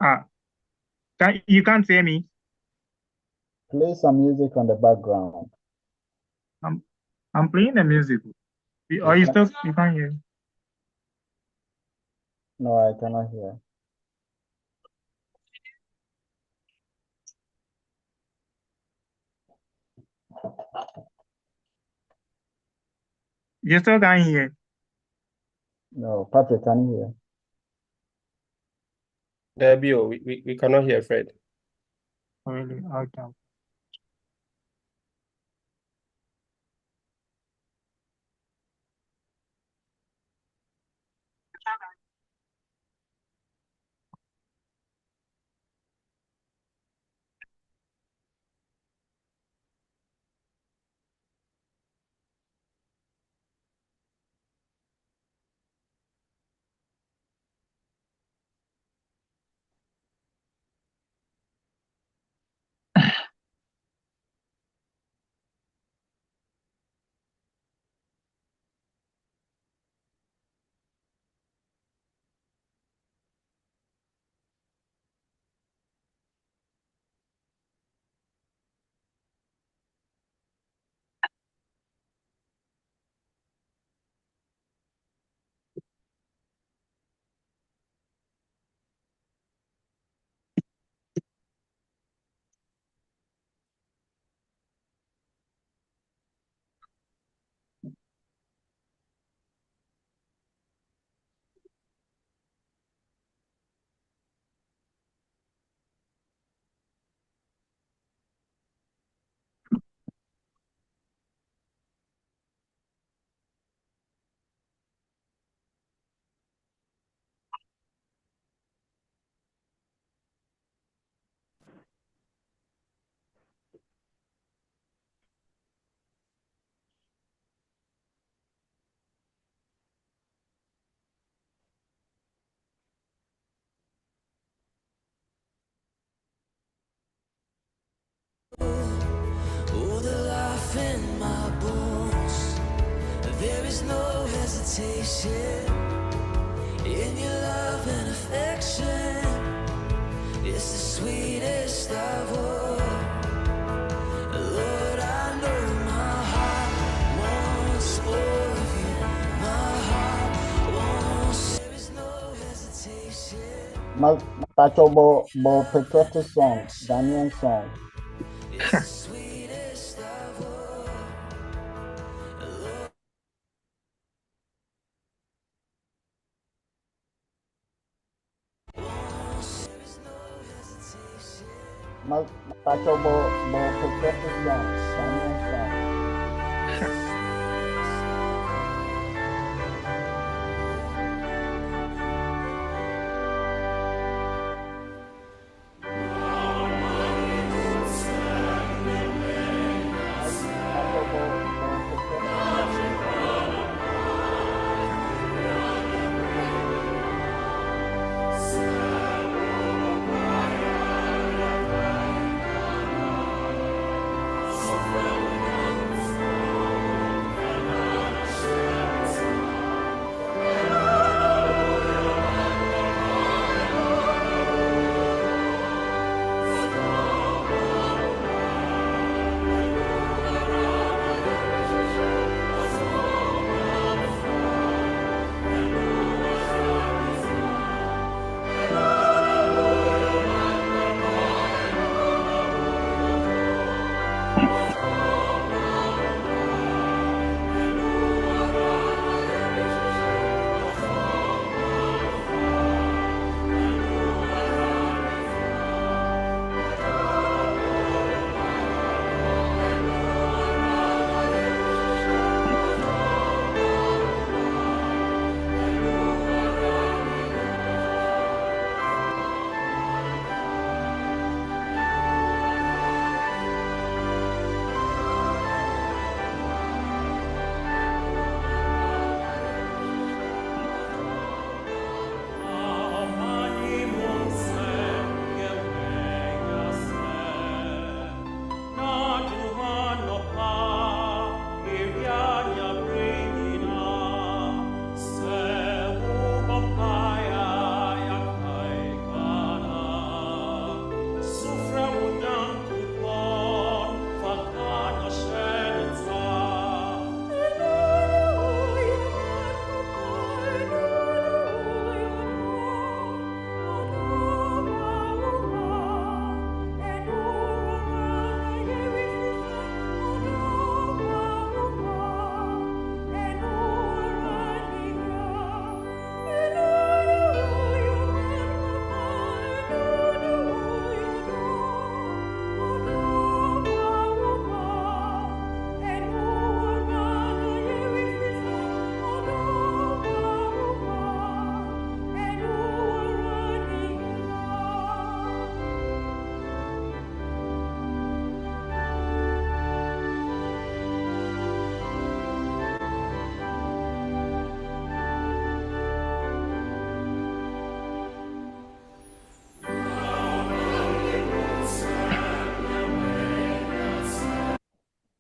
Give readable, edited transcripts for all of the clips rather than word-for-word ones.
Ah, you can't hear me. Play some music on the background. I'm I'm playing the music. You Or you can still you can't hear? No, I cannot hear. You still can't hear. No, Patrick, can you hear? Debbie, we cannot hear Fred. Really? Okay. Oh, the life in my bones. There is no hesitation in your love and affection. It's the sweetest of all. Lord, I know my heart wants more of you. My heart wants. There is no hesitation. Pacho, patriotic song, Ghanaian song. It's the sweetest of all. There is no hesitation. Pacho, patriotic song, Ghanaian song. Pacho, patriotic song.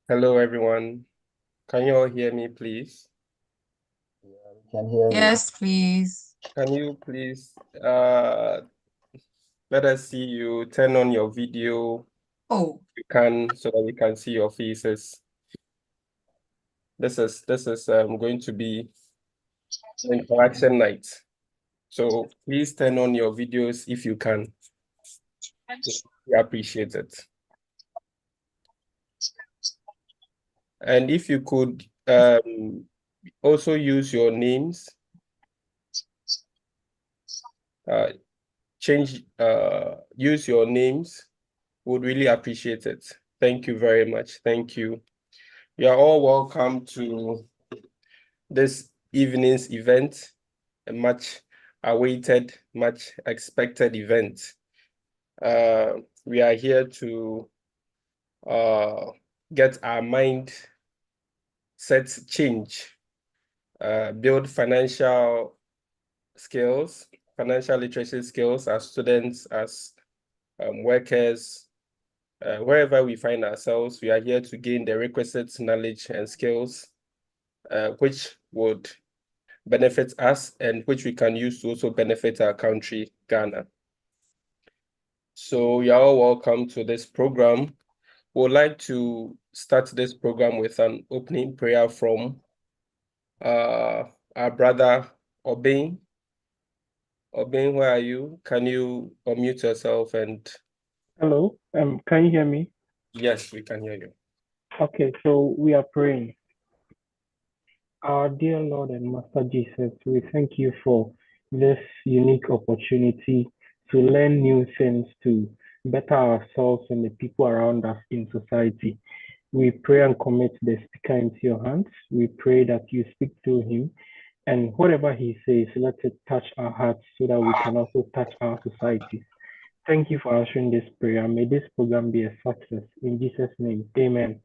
Hello, everyone. Can you all hear me, please? We can hear you. Yes, please. Can you please let us see you turn on your video? Oh, You can, so that we can see your faces. This is going to be an interaction night. So please turn on your videos if you can. We appreciate it. And if you could also use your names, use your names, would really appreciate it. Thank you very much. Thank you. You are all welcome to this evening's event, a much awaited, much expected event. We are here to get our mind set change, build financial skills, financial literacy skills as students, as workers, wherever we find ourselves. We are here to gain the requisite knowledge and skills which would benefit us and which we can use to also benefit our country, Ghana. So you're all welcome to this program. We'd like to start this program with an opening prayer from our brother Obeng. Obeng, where are you? Can you unmute yourself and... Hello, can you hear me? Yes, we can hear you. Okay, so we are praying. Our dear Lord and Master Jesus, we thank you for this unique opportunity to learn new things, to better ourselves and the people around us in society. We pray and commit the speaker into your hands. We pray that you speak through him, and whatever he says, let it touch our hearts so that we can also touch our societies. Thank you for answering this prayer. May this program be a success. In Jesus' name, amen.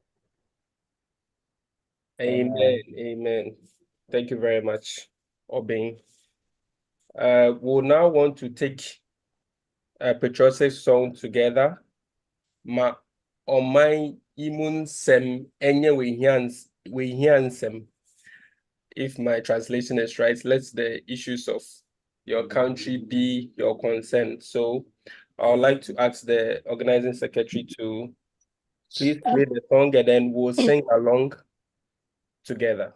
Amen. Amen. Thank you very much, Obeng. We'll now want to take a patriotic song together. Ma omai imun sem enye wehiansem. If my translation is right, let the issues of your country be your concern. So I would like to ask the organizing secretary to please play the song and then we'll sing along together.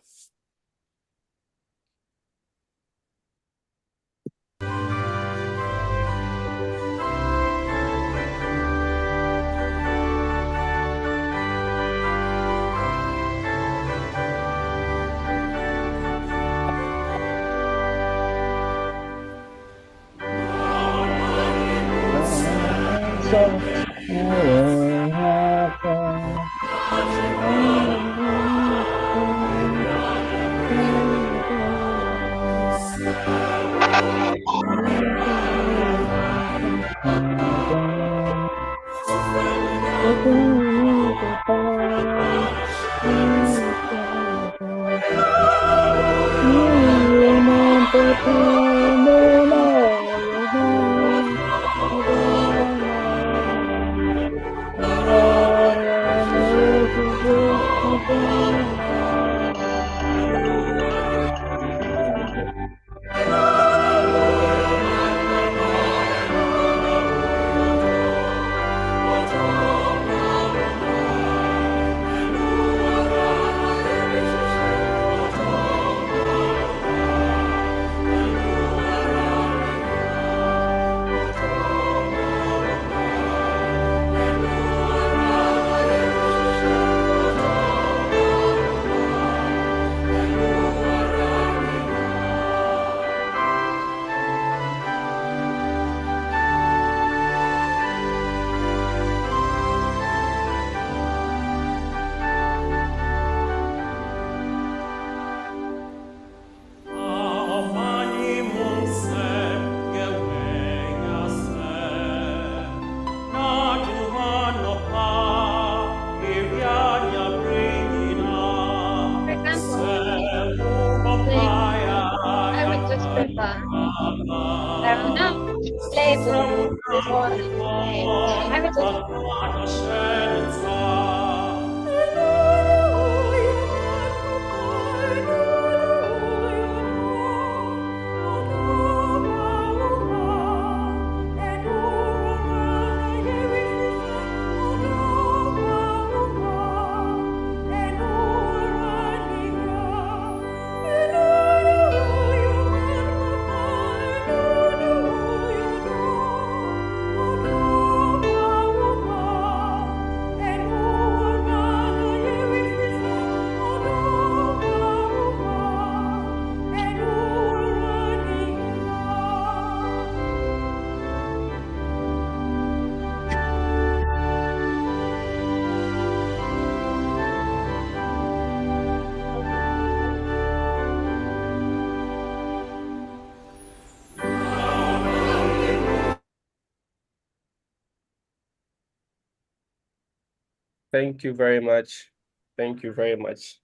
Thank you very much. Thank you very much.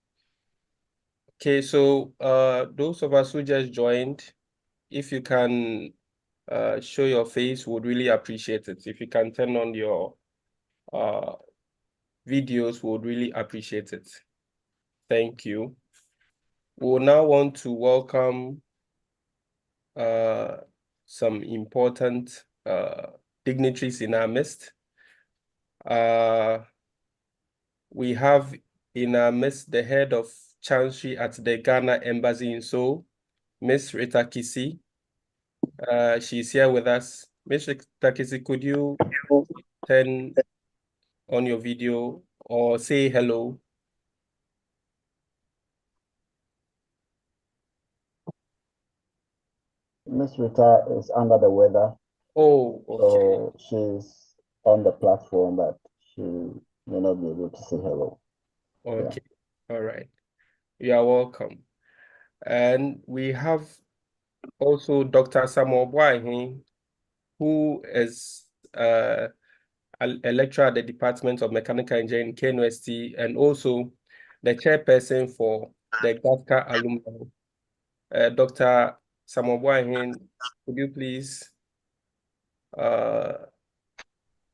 Okay, so those of us who just joined, if you can show your face, would really appreciate it. If you can turn on your videos, would really appreciate it. Thank you. We will now want to welcome some important dignitaries in our midst. We have in our midst the head of Chancery at the Ghana Embassy in Seoul, Miss Rita Kisi. She's here with us. Miss Rita Kisi, could you turn on your video or say hello? Miss Rita is under the weather, Oh, okay. so she's on the platform, but she may not be able to say hello. Okay. All right. You are welcome. And we have also Dr. Samuel Boahin, who is a lecturer at the Department of Mechanical Engineering, KNUST, and also the chairperson for the GAFCA alumni. Dr. Samuel Boahin, could you please let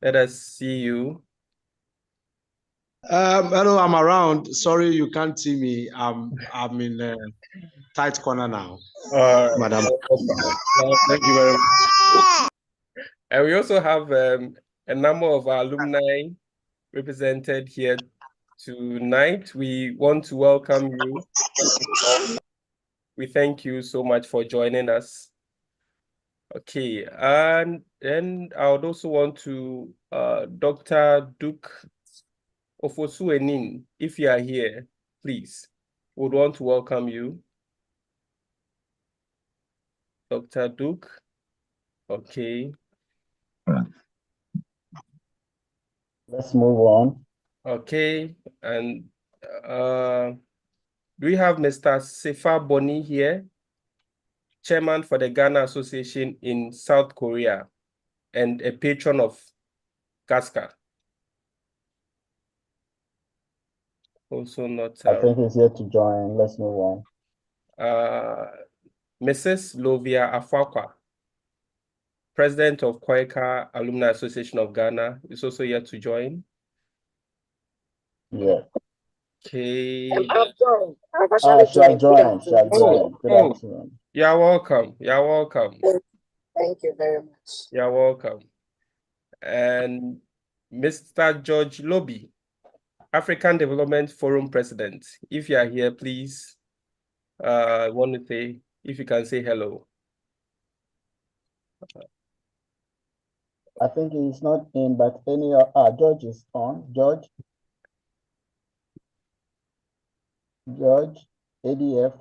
us see you? Hello, I'm around. Sorry, you can't see me. I'm in a tight corner now, madam. Thank you very much. And we also have a number of our alumni represented here tonight. We want to welcome you. We thank you so much for joining us. Okay, and then I would also want to Dr. Duke Ofosuenin, if you are here, please, would want to welcome you. Dr. Duke, okay. Let's move on. Okay, and do we have Mr. Sefa Boni here, chairman for the Ghana Association in South Korea and a patron of GASCA? Also not. I think he's here to join. Let's move on. Mrs. Lovia Afakwa, president of Kwaika Alumni Association of Ghana, is also here to join. Yeah. Okay. I've joined. I've She has joined. She has joined. Good afternoon. You're welcome. You're welcome. Thank you very much. You're welcome. And Mr. George Lobby, African Development Forum president. If you are here, please, I want to say, if you can say hello. I think he's not in, but George is on. George, ADF.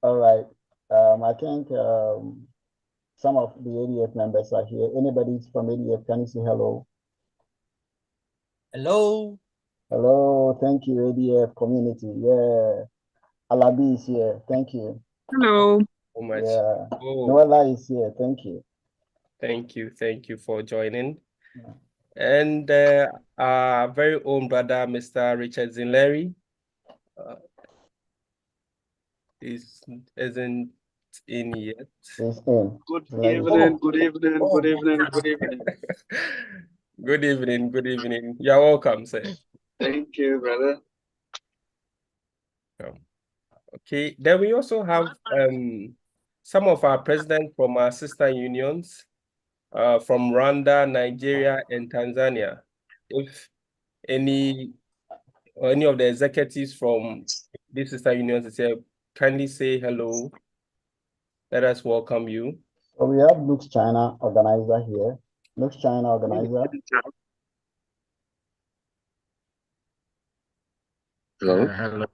All right. I think some of the ADF members are here. Anybody from ADF, can you say hello? Hello. Hello. Thank you, ADF community. Yeah. Alabi is here. Thank you. Hello. So much. Yeah. Oh, Noella is here. Thank you. thank you. Thank you for joining. Yeah. And our very own brother, Mr. Richard Zinleri, isn't in yet. He's in. Good evening, good evening, good evening, good evening. Good evening, good evening. You're welcome, sir. Thank you, brother. Okay, then we also have some of our presidents from our sister unions from Rwanda, Nigeria, and Tanzania. If any of the executives from these sister unions is here, kindly say hello. Let us welcome you. So we have Lux China organizer here. Lux China organizer. Hello. Hello.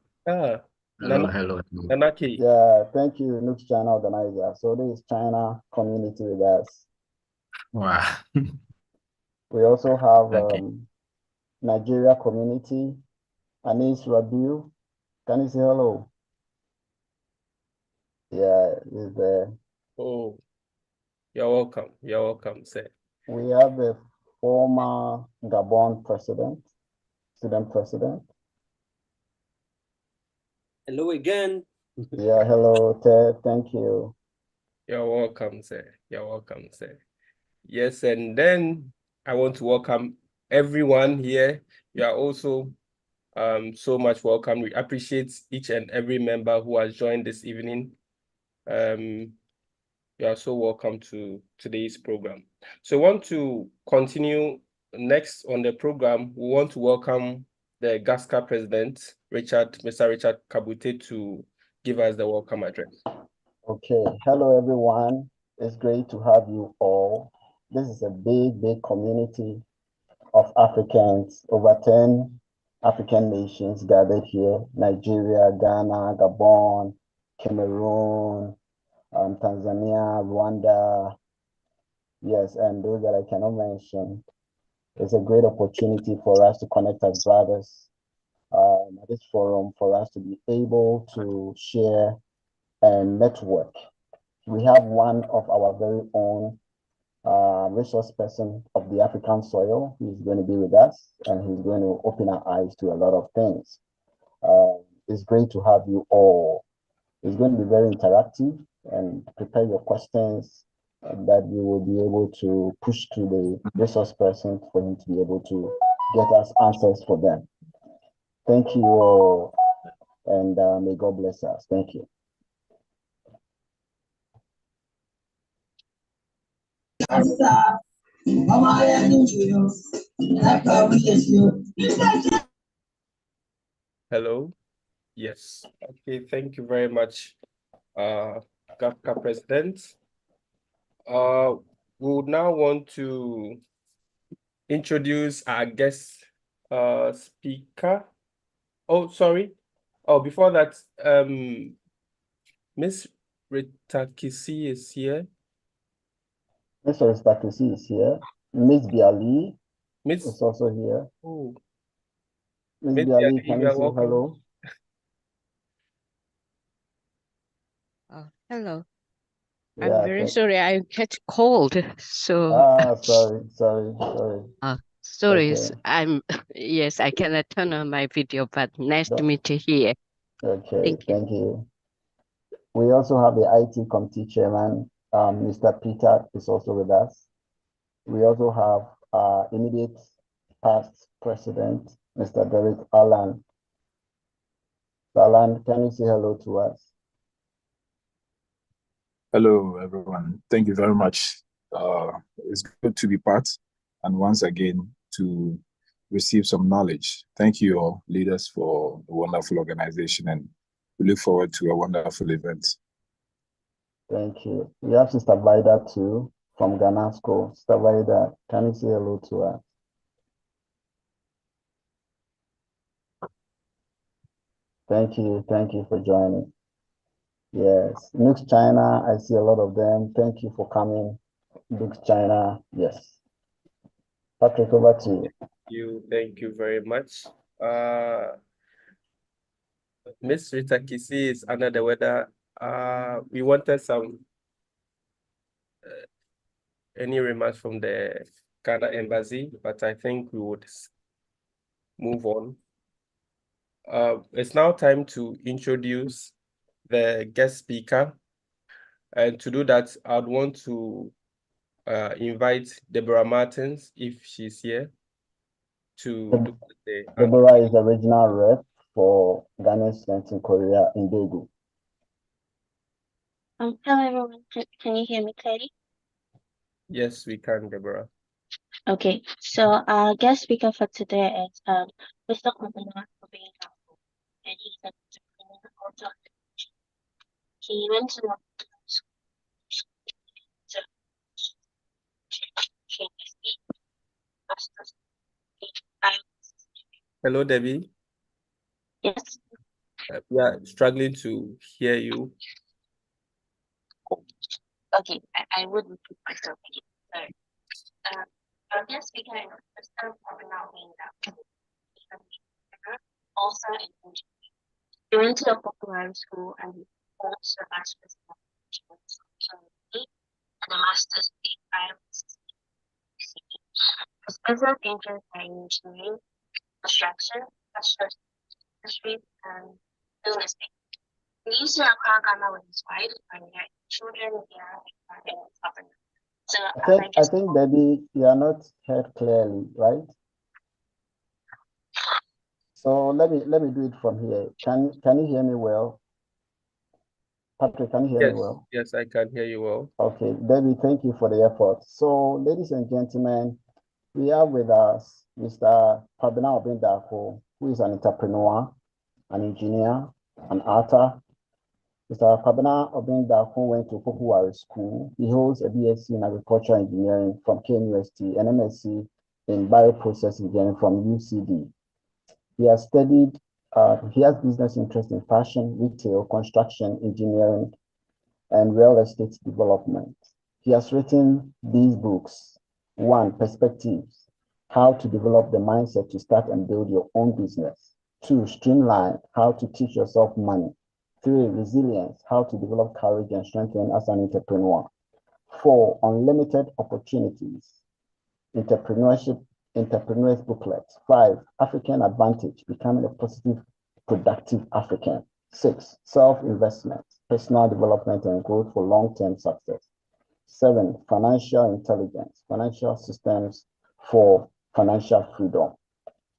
Hello. Nanaki. Yeah, thank you, Lux China organizer. So this is China community with us. Wow. We also have Okay. Nigeria community. Anis Rabiu. Can you say hello? Yeah, he's there. Oh, you're welcome. You're welcome, sir. We have former Gabon president, student president. Hello again. Yeah, hello, Ted. Thank you. You're welcome, sir. You're welcome, sir. Yes, and then I want to welcome everyone here. You are also so much welcome. We appreciate each and every member who has joined this evening. You are so welcome to today's program. So I want to continue next on the program. We want to welcome the GASCA president, Mr. Richard Kabute, to give us the welcome address. Okay, hello everyone. It's great to have you all. This is a big community of Africans, over 10 African nations gathered here: Nigeria, Ghana, Gabon, Cameroon, Tanzania, Rwanda. Yes, and those that I cannot mention. It's a great opportunity for us to connect as brothers at this forum, for us to be able to share and network. We have one of our very own resource person of the African soil who is going to be with us, and he's going to open our eyes to a lot of things. It's great to have you all. It's going to be very interactive, and prepare your questions that you will be able to push to the resource person for him to be able to get us answers for them. Thank you all, and may God bless us. Thank you. Hello. Yes. Okay. Thank you very much, GASCA president. We would now want to introduce our guest speaker. Oh, sorry. Oh, before that, Miss Rita Kisi is here. Mr. Ristakisi is here. Miss Biali Miss is also here. Oh, Miss Miss Biali, Biali, can you you are say welcome. hello? Hello. I'm Yeah, very sorry. I catch cold. So, sorry. sorry. Okay. Yes, I cannot turn on my video, but nice to Don't- meet you here. Okay, Thank you. thank you. We also have the IT committee chairman, Mr. Peter is also with us. We also have immediate past president, Mr. Derek Allen. Alan, can you say hello to us? Hello, everyone. Thank you very much. It's good to be part and once again to receive some knowledge. Thank you all leaders for a wonderful organization, and we look forward to a wonderful event. Thank you. We have Sister Vida too from Ghana School. Sister Vida, can you say hello to us? Thank you for joining. Yes, Nux China, I see a lot of them. Thank you for coming. Nux China, yes. Patrick, over to you. Thank you very much. Miss Rita Kisi is under the weather. We wanted some any remarks from the Ghana embassy, but I think we would move on. It's now time to introduce the guest speaker. And to do that, I'd want to invite Deborah Martins, if she's here, to do the Deborah is the regional rep for Ghanaian students in Korea in Daegu. Hello everyone, can you hear me clearly? Yes, we can, Deborah. Okay, so our guest speaker for today is Mr. Kwabena Obinna, and he's an entrepreneur. He went to Hello, Debbie. Yes. We are struggling to hear you. Okay, I would repeat myself again. Sorry. Our guest speaker is Mr. Kwabena Obinna, also an engineer. He went to a popular school and holds a master's in management and a master's in biomedicine. business interest in engineering, construction, construction industry, and real estate. He used to Accra, Ghana with his wife and their children here in Southern. So I think Debbie, you are not heard clearly, right? So let me do it from here. Can you hear me well? Patrick, can you hear me well? Yes, I can hear you well. Okay, Debbie, thank you for the effort. So, ladies and gentlemen, we have with us Mr. Kwabena Obendako, who is an entrepreneur, an engineer, an author. Mr. Kwabena Obendako went to Popuwari School. He holds a BSc in Agricultural Engineering from KNUST and MSc in Bioprocess Engineering from UCD. He has studied, he has business interest in fashion, retail, construction, engineering, and real estate development. He has written these books. 1, Perspectives, how to develop the mindset to start and build your own business. 2, Streamline, how to teach yourself money. 3, Resilience, how to develop courage and strengthen as an entrepreneur. 4, Unlimited Opportunities, Entrepreneur's Booklet. 5, African Advantage, becoming a positive, productive African. 6, Self-investment, personal development and growth for long-term success. 7, Financial intelligence, financial systems for financial freedom.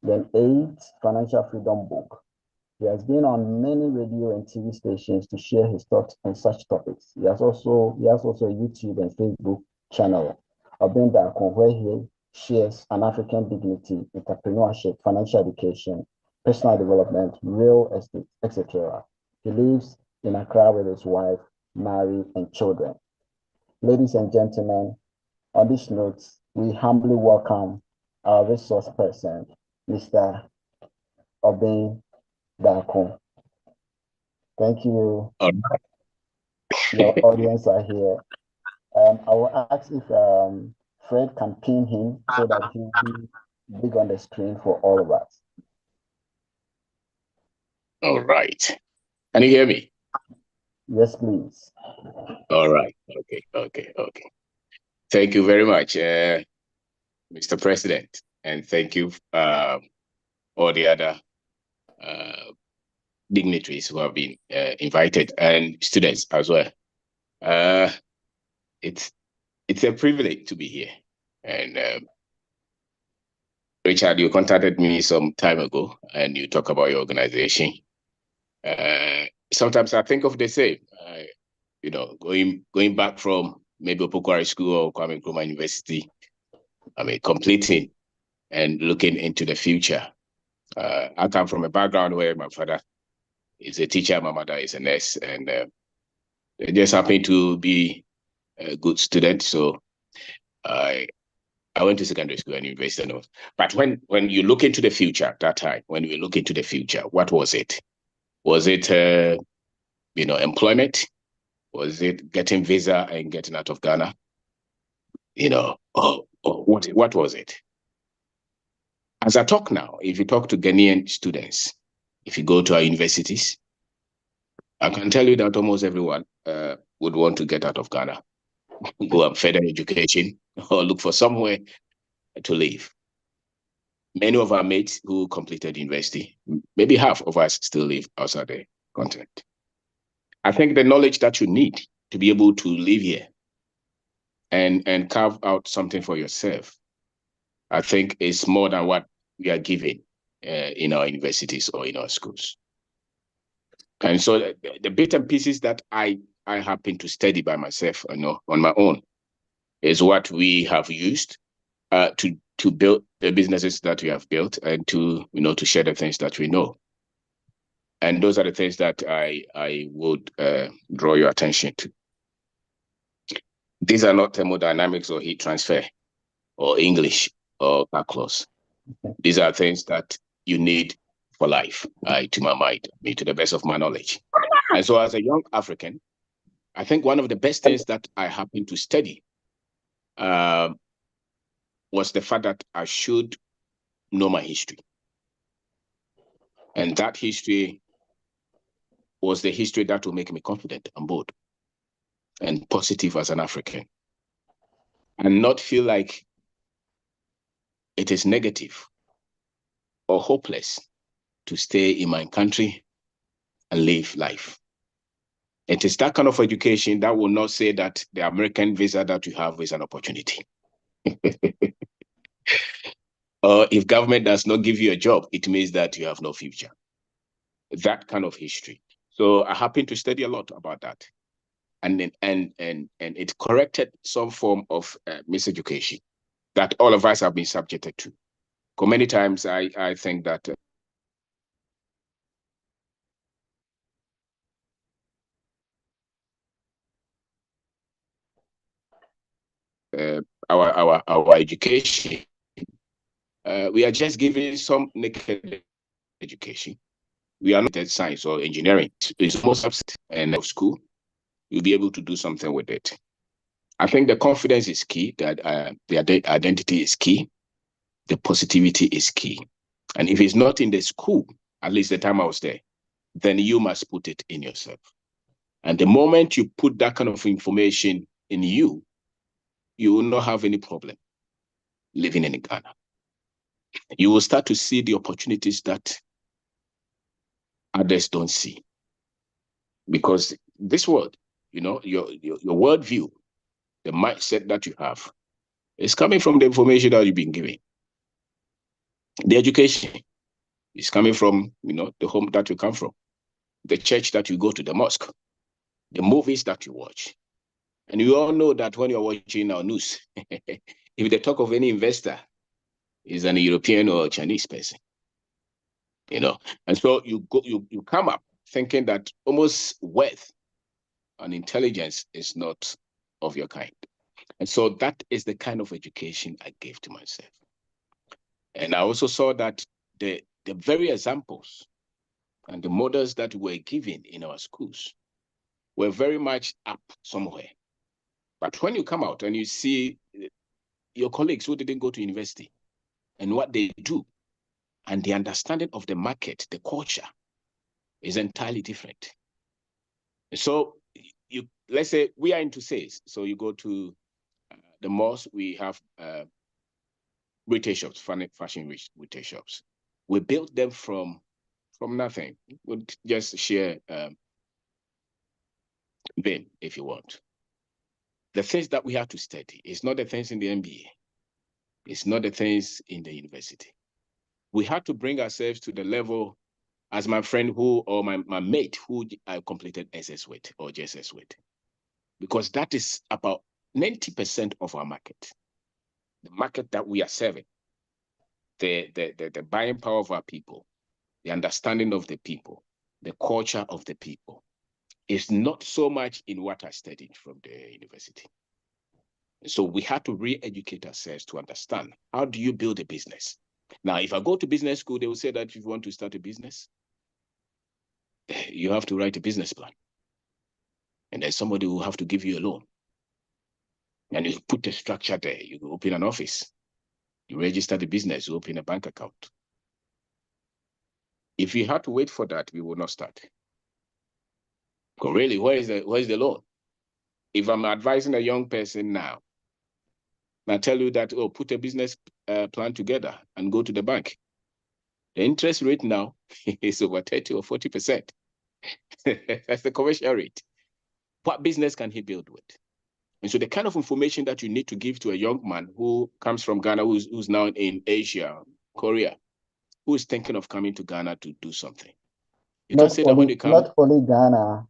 Then 8, Financial Freedom Book. He has been on many radio and TV stations to share his thoughts on such topics. He has also a YouTube and Facebook channel, Obendako, where he shares an African dignity, entrepreneurship, financial education, personal development, real estate, etc. He lives in Accra with his wife, Mary, and children. Ladies and gentlemen, on this note, we humbly welcome our resource person, Mr. Obendako. Thank you. Your audience are here. I will ask if Fred can pin him so that he will be big on the screen for all of us. All right. Can you hear me? Yes, please. All right. Okay. Thank you very much, Mr. President, and thank you all the other dignitaries who have been invited and students as well. It's a privilege to be here. And Richard, you contacted me some time ago, and you talk about your organization. Sometimes I think of the same. Going back from maybe Popuwari School or Kwame Nkrumah University, completing and looking into the future. I come from a background where my father is a teacher, my mother is a nurse, and they just happened to be a good student. So I went to secondary school and university. But when you look into the future at that time, when we look into the future, what was it? Was it employment? Was it getting visa and getting out of Ghana? What was it? As I talk now, if you talk to Ghanaian students, if you go to our universities, I can tell you that almost everyone would want to get out of Ghana, go on further education, or look for somewhere to live. Many of our mates who completed university, maybe half of us still live outside the continent. I think the knowledge that you need to be able to live here and carve out something for yourself, I think is more than what we are given in our universities or in our schools. And so the bits and pieces that I happen to study by myself, on my own, is what we have used to build the businesses that we have built and to share the things that we know. And those are the things that I would draw your attention to. These are not thermodynamics or heat transfer or English or calculus. These are things that you need for life, to my mind, to the best of my knowledge. And so as a young African, I think one of the best things that I happened to study was the fact that I should know my history. And that history was the history that will make me confident and bold and positive as an African, and not feel like it is negative or hopeless to stay in my country and live life. It is that kind of education that will not say that the American visa that you have is an opportunity. Or if government does not give you a job, it means that you have no future. That kind of history. So I happen to study a lot about that. And it corrected some form of miseducation that all of us have been subjected to. Because many times I think that our education, we are just giving some naked education. We are not at science or engineering. It's more subject and of school. You'll be able to do something with it. I think the confidence is key, that the identity is key, the positivity is key. And if it's not in the school, at least the time I was there, then you must put it in yourself. And the moment you put that kind of information in you, you will not have any problem living in Ghana. You will start to see the opportunities that others don't see. Because this world, you know, your worldview, the mindset that you have, is coming from the information that you've been given. The education is coming from, you know, the home that you come from, the church that you go to, the mosque, the movies that you watch. And you all know that when you're watching our news, if they talk of any investor, is an European or Chinese person, you know. And so you come up thinking that almost wealth and intelligence is not of your kind. And so that is the kind of education I gave to myself. And I also saw that the very examples and the models that were given in our schools were very much up somewhere. But when you come out and you see your colleagues who didn't go to university and what they do, and the understanding of the market, the culture, is entirely different. So let's say we are into sales. So you go to the malls, we have retail shops, fashion retail shops. We built them from nothing. We'll just share BIM if you want. The things that we have to study is not the things in the MBA. It's not the things in the university. We had to bring ourselves to the level as my friend or my mate who I completed SS with or JSS with. Because that is about 90% of our market. The market that we are serving. The buying power of our people, the understanding of the people, the culture of the people is not so much in what I studied from the university. So we had to re-educate ourselves to understand, how do you build a business? Now, if I go to business school, they will say that if you want to start a business, you have to write a business plan. And then somebody will have to give you a loan. And you put a structure there. You open an office. You register the business. You open a bank account. If you had to wait for that, we would not start. Because really, where is the loan? If I'm advising a young person now, and I tell you that, oh, put a business plan together and go to the bank. The interest rate now is over 30 or 40%. That's the commercial rate. What business can he build with? And so the kind of information that you need to give to a young man who comes from Ghana, who's now in Asia, Korea, who is thinking of coming to Ghana to do something. You can't say that when you come. Not only Ghana,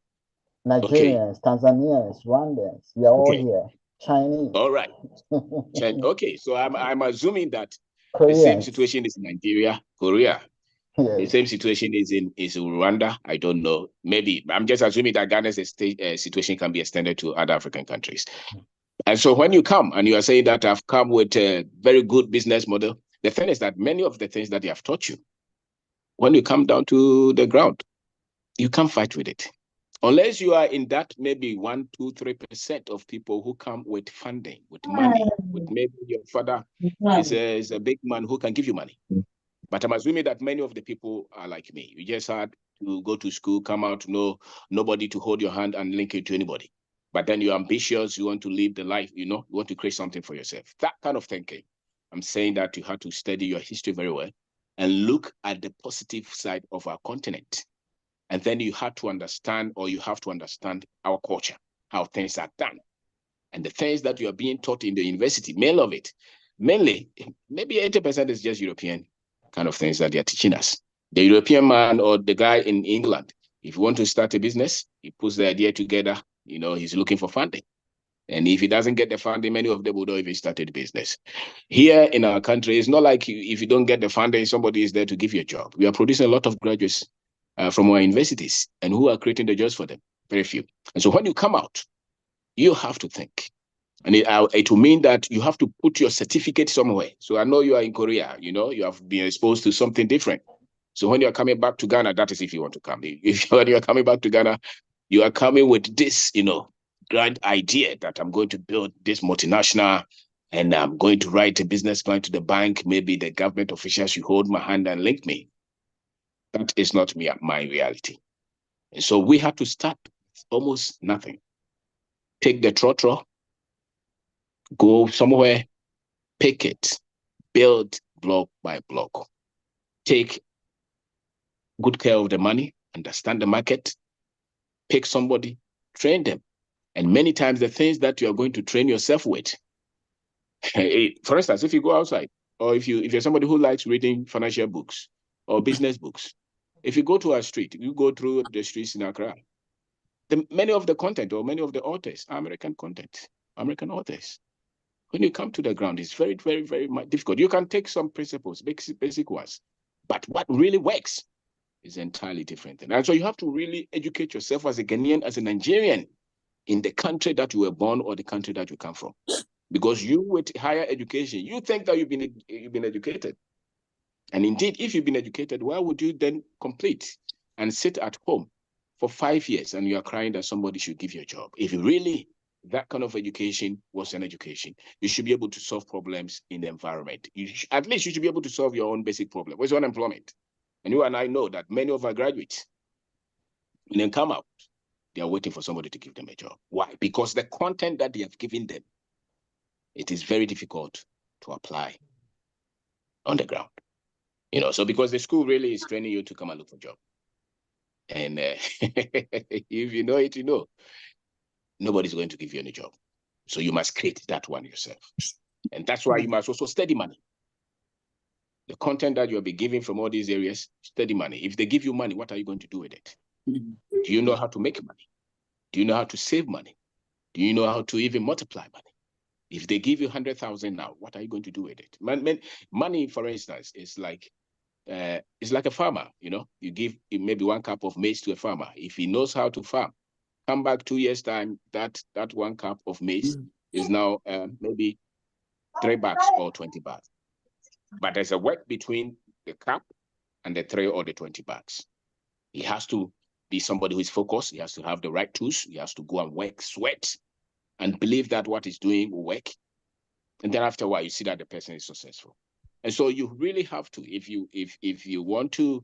Nigerians, okay. Tanzanians, Rwandans, we are all here. Chinese. All right. Okay, so I'm assuming that Koreans. The same situation is in Nigeria, Korea. Yes. The same situation is in Rwanda. I don't know. Maybe I'm just assuming that Ghana's situation can be extended to other African countries. And so when you come and you are saying that I've come with a very good business model, the thing is that many of the things that they have taught you, when you come down to the ground, you can't fight with it. Unless you are in that maybe 1%, 2%, 3% of people who come with funding, with money, with maybe your father is a big man who can give you money. But I'm assuming that many of the people are like me. You just had to go to school, come out, nobody to hold your hand and link you to anybody. But then you're ambitious, you want to live the life, you want to create something for yourself. That kind of thinking I'm saying that you have to study your history very well and look at the positive side of our continent. And then you have to understand our culture, how things are done. And the things that you are being taught in the university, mainly, maybe 80% is just European kind of things that they are teaching us. The European man or the guy in England, if you want to start a business, he puts the idea together, he's looking for funding. And if he doesn't get the funding, many of them will not even start a business. Here in our country, it's not like if you don't get the funding, somebody is there to give you a job. We are producing a lot of graduates from our universities, and who are creating the jobs for them? Very few. And so when you come out, you have to think. And it will mean that you have to put your certificate somewhere. So I know you are in Korea, you have been exposed to something different. So when you're coming back to Ghana, that is if you want to come. When you're coming back to Ghana, you are coming with this, grand idea that I'm going to build this multinational and I'm going to write a business plan to the bank. Maybe the government officials should hold my hand and link me. That is not my reality. And so we have to start with almost nothing. Take the trotro, go somewhere, pick it, build block by block. Take good care of the money, understand the market, pick somebody, train them. And many times the things that you are going to train yourself with, for instance, if you go outside, or if you're somebody who likes reading financial books or business books, if you go to our street, you go through the streets in Accra, many of the content or many of the authors are American content, American authors. When you come to the ground, it's very, very, very difficult. You can take some principles, basic ones, but what really works is entirely different. And so you have to really educate yourself as a Ghanaian, as a Nigerian, in the country that you were born or the country that you come from. Because you with higher education, you think that you've been educated. And indeed, if you've been educated, why would you then complete and sit at home for 5 years and you are crying that somebody should give you a job? If you really, that kind of education was an education, you should be able to solve problems in the environment. At least you should be able to solve your own basic problem, which is unemployment. And you and I know that many of our graduates, when they come out, they are waiting for somebody to give them a job. Why? Because the content that they have given them, it is very difficult to apply on the ground. So because the school really is training you to come and look for a job. And if you know it, nobody's going to give you any job. So you must create that one yourself. And that's why you must also study money. The content that you'll be giving from all these areas, study money. If they give you money, what are you going to do with it? Do you know how to make money? Do you know how to save money? Do you know how to even multiply money? If they give you 100,000 now, what are you going to do with it? Money, for instance, is like a farmer. You give maybe 1 cup of maize to a farmer. If he knows how to farm, come back 2 years' time, that 1 cup of maize is now maybe $3 or $20. But there's a work between the cup and the 3 or the $20. He has to be somebody who is focused. He has to have the right tools. He has to go and work, sweat, and believe that what he's doing will work. And then after a while, you see that the person is successful. And so you really have to, if you want to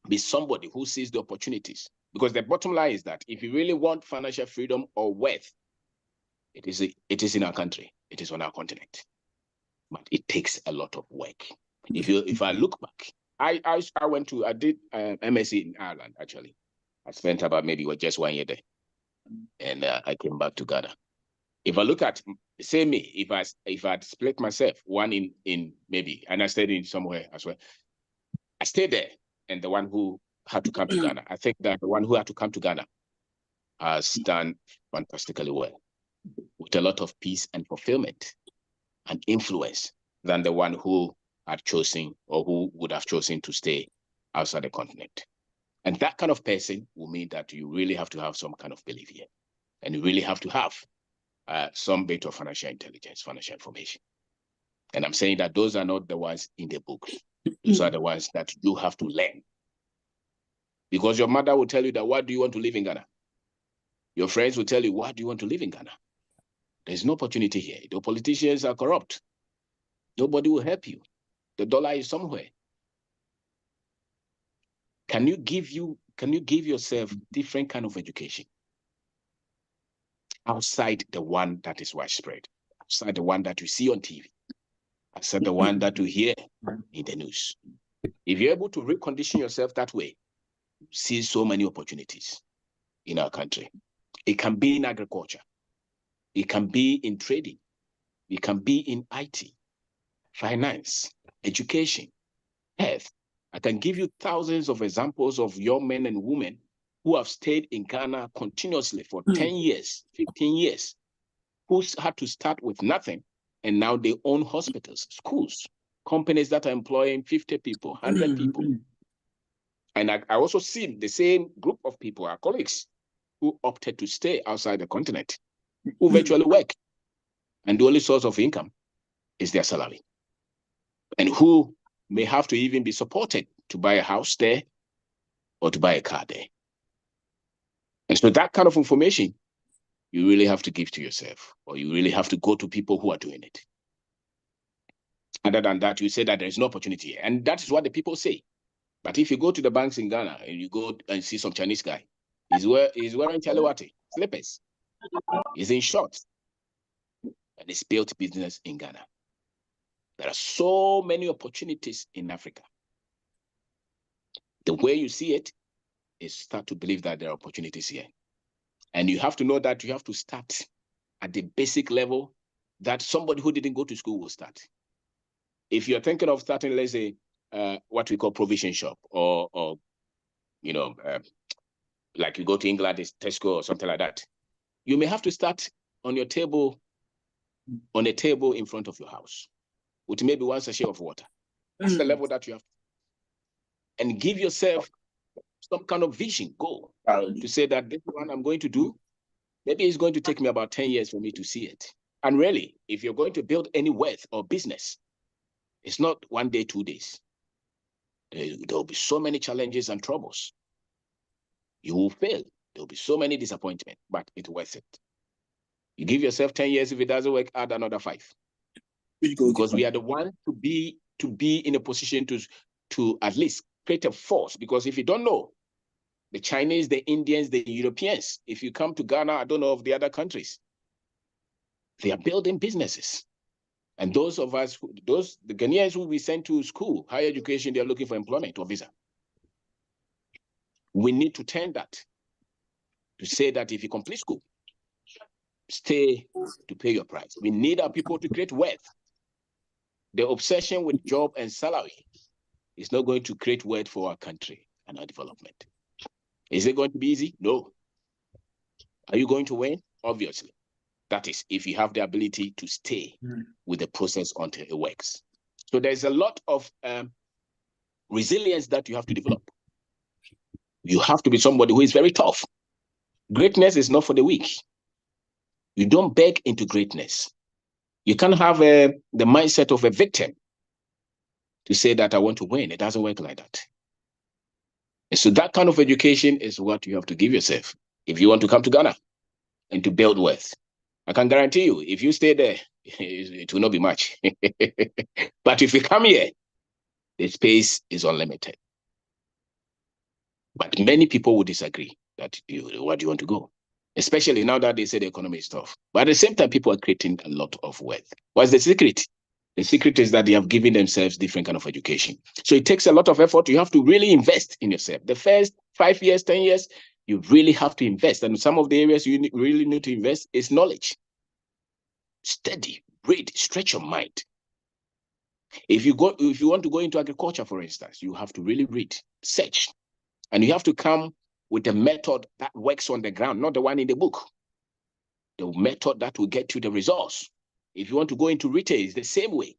be somebody who sees the opportunities, because the bottom line is that if you really want financial freedom or wealth, it is in our country. It is on our continent. But it takes a lot of work. If I look back, I did MSc in Ireland, actually. I spent about maybe just 1 year there. And I came back to Ghana. If I look at, say me, if I'd split myself, one in maybe, and I stayed in somewhere as well, I stayed there, and the one who had to come to Ghana, I think that the one who had to come to Ghana has done fantastically well, with a lot of peace and fulfillment and influence than the one who had chosen or who would have chosen to stay outside the continent. And that kind of person will mean that you really have to have some kind of belief here. And you really have to have some bit of financial intelligence, financial information. And I'm saying that those are not the ones in the books. Those are the ones that you have to learn. Because your mother will tell you that, why do you want to live in Ghana? Your friends will tell you, why do you want to live in Ghana? There's no opportunity here. The politicians are corrupt. Nobody will help you. The dollar is somewhere. Can you give yourself different kind of education outside the one that is widespread, outside the one that you see on TV, except the one that you hear in the news. If you're able to recondition yourself that way, you see so many opportunities in our country. It can be in agriculture. It can be in trading. It can be in IT, finance, education, health. I can give you thousands of examples of young men and women who have stayed in Ghana continuously for 10 years, 15 years, who had to start with nothing, and now they own hospitals, schools, companies that are employing 50 people, 100 people. And I also see the same group of people, our colleagues, who opted to stay outside the continent, who virtually work, and the only source of income is their salary, and who may have to even be supported to buy a house there or to buy a car there. And so that kind of information, you really have to give to yourself, or you really have to go to people who are doing it. Other than that, you say that there is no opportunity here. And that is what the people say. But if you go to the banks in Ghana and you go and see some Chinese guy, he's wearing Chalawati slippers, he's in shorts, and he's built business in Ghana. There are so many opportunities in Africa. The way you see it is start to believe that there are opportunities here. And you have to know that you have to start at the basic level that somebody who didn't go to school will start. If you're thinking of starting, let's say, what we call provision shop, or you know, like you go to England, it's Tesco or something like that, you may have to start on your table, on a table in front of your house, with maybe one sachet of water. That's the level that you have. And give yourself some kind of vision, goal, to say that this one I'm going to do, maybe it's going to take me about 10 years for me to see it. And really, if you're going to build any wealth or business, it's not 1 day, 2 days. There'll be so many challenges and troubles. You will fail. There'll be so many disappointments, but it's worth it. You give yourself 10 years. If it doesn't work, add another 5. Because we are the one to be in a position to at least create a force. Because if you don't know, the Chinese, the Indians, the Europeans, if you come to Ghana, I don't know of the other countries, they are building businesses. And those of us, the Ghanaians who we send to school, higher education, they're looking for employment or visa. We need to turn that to say that if you complete school, stay to pay your price. We need our people to create wealth. The obsession with job and salary is not going to create wealth for our country and our development. Is it going to be easy? No. Are you going to win? Obviously. That is, if you have the ability to stay with the process until it works. So there's a lot of resilience that you have to develop. You have to be somebody who is very tough. Greatness is not for the weak. You don't beg into greatness. You can't have the mindset of a victim to say that I want to win. It doesn't work like that. And so that kind of education is what you have to give yourself if you want to come to Ghana and to build wealth. I can guarantee you, if you stay there, it will not be much. But if you come here, the space is unlimited. But many people would disagree that where do you want to go? Especially now that they say the economy is tough. But at the same time, people are creating a lot of wealth. What's the secret? The secret is that they have given themselves different kind of education. So it takes a lot of effort. You have to really invest in yourself. The first 5 years, 10 years, you really have to invest. And some of the areas you really need to invest is knowledge. Study, read, stretch your mind. If you want to go into agriculture, for instance, you have to really read, search, and you have to come with a method that works on the ground, not the one in the book. The method that will get you the results. If you want to go into retail, it's the same way.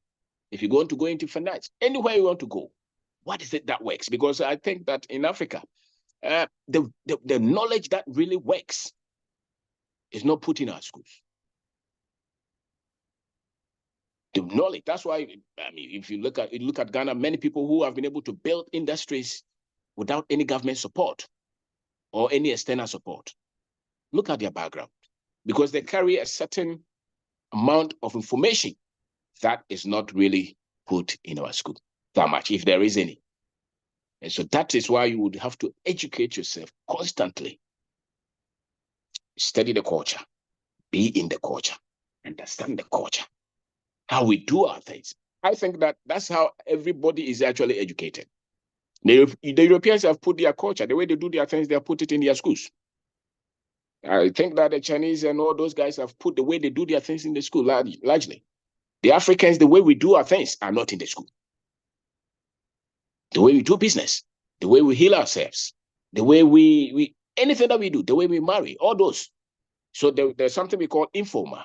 If you want to go into finance, anywhere you want to go, what is it that works? Because I think that in Africa, the knowledge that really works is not put in our schools. The knowledge, that's why, I mean, if you look at Ghana, many people who have been able to build industries without any government support or any external support, look at their background, because they carry a certain amount of information that is not really put in our school that much, if there is any. And so that is why you would have to educate yourself constantly. Study the culture, be in the culture, understand the culture, how we do our things, I think that that's how everybody is actually educated. The Europeans have put their culture, the way they do their things, they have put it in their schools. I think that the Chinese and all those guys have put the way they do their things in the school largely. The Africans, the way we do our things are not in the school. The way we do business, the way we heal ourselves, the way we anything that we do, the way we marry, all those. So there's something we call informal,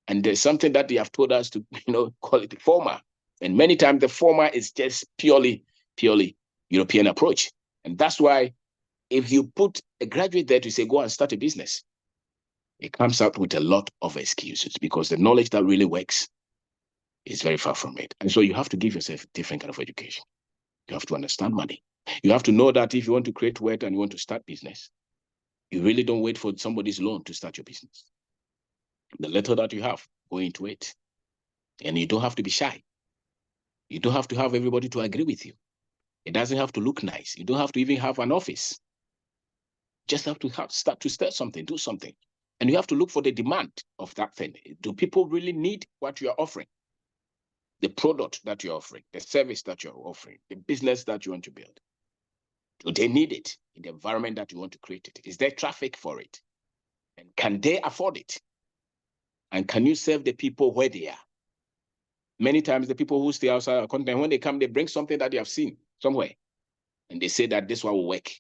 and there's something that they have told us to, call it the formal. And many times the formal is just purely European approach. And that's why if you put a graduate there to say, go and start a business, it comes out with a lot of excuses because the knowledge that really works is very far from it. And so you have to give yourself a different kind of education. You have to understand money. You have to know that if you want to create wealth and you want to start business, you really don't wait for somebody's loan to start your business. The little that you have, go into it. And you don't have to be shy. You don't have to have everybody to agree with you. It doesn't have to look nice. You don't have to even have an office. Just have to start something, do something. And you have to look for the demand of that thing. Do people really need what you are offering? The product that you're offering, the service that you're offering, the business that you want to build. Do they need it in the environment that you want to create it? Is there traffic for it? And can they afford it? And can you serve the people where they are? Many times the people who stay outside our continent, when they come, they bring something that they have seen somewhere. And they say that this one will work.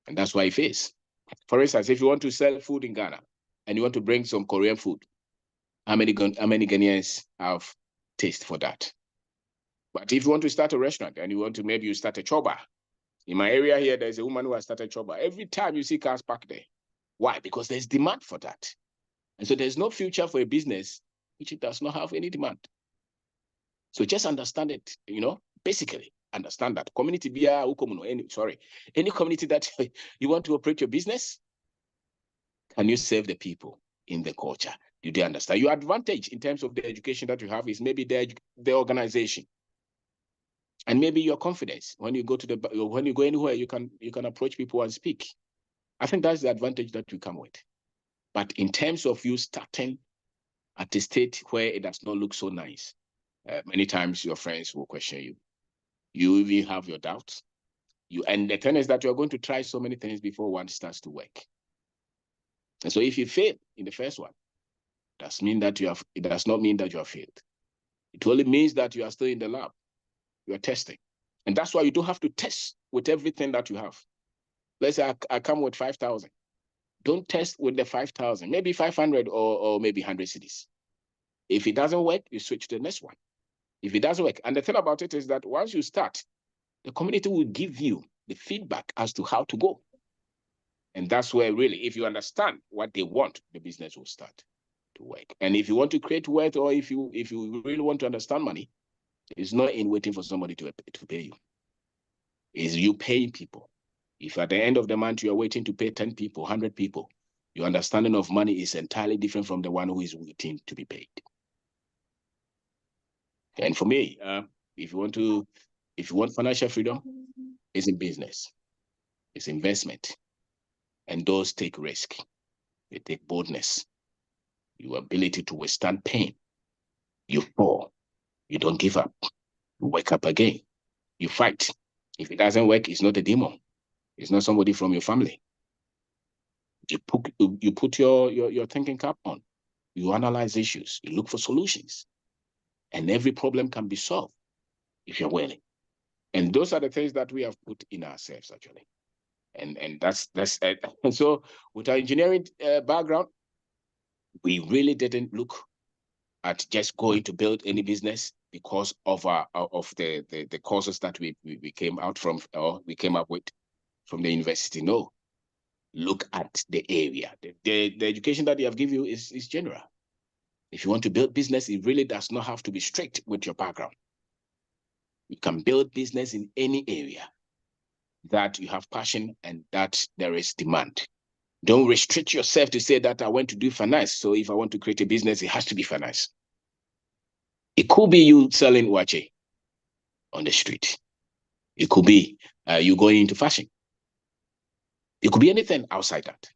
And that's why it fails. For instance, if you want to sell food in Ghana and you want to bring some Korean food, how many Ghanaians have taste for that? But if you want to start a restaurant and you want to maybe you start a choba, in my area here, there's a woman who has started choba. Every time you see cars parked there. Why? Because there's demand for that. And so there's no future for a business which it does not have any demand. So just understand it, basically understand that. Community any community that you want to operate your business, can you serve the people in the culture? Do they understand? Your advantage in terms of the education that you have is maybe the organization. And maybe your confidence. When you go anywhere, you can approach people and speak. I think that's the advantage that you come with. But in terms of you starting at a state where it does not look so nice, many times your friends will question you. You even have your doubts. And the thing is that you're going to try so many things before one starts to work. And so if you fail in the first one, it does not mean that you have failed. It only means that you are still in the lab. You are testing. And that's why you don't have to test with everything that you have. Let's say I come with 5,000. Don't test with the 5,000, maybe 500 or maybe 100 cities. If it doesn't work, you switch to the next one. If it doesn't work, and the thing about it is that once you start, the community will give you the feedback as to how to go. And that's where really, if you understand what they want, the business will start to work. And if you want to create wealth, or if you really want to understand money, it's not in waiting for somebody to pay you. It's you paying people. If at the end of the month you are waiting to pay 10 people, 100 people, your understanding of money is entirely different from the one who is waiting to be paid. And for me, if you want financial freedom, it's in business, it's investment, and those take risk. They take boldness, your ability to withstand pain. You fall, you don't give up, you wake up again, you fight. If it doesn't work, it's not a demon. It's not somebody from your family. You put your thinking cap on. You analyze issues. You look for solutions. And every problem can be solved if you're willing. And those are the things that we have put in ourselves, actually. And that's and so with our engineering background, we really didn't look at just going to build any business because of the courses that we came out from, or we came up with from the university. No, look at the area. The education that they have given you is general. If you want to build business, it really does not have to be strict with your background. You can build business in any area that you have passion and that there is demand. Don't restrict yourself to say that I want to do finance. So if I want to create a business, it has to be finance. It could be you selling wache on the street. It could be you going into fashion. It could be anything outside that.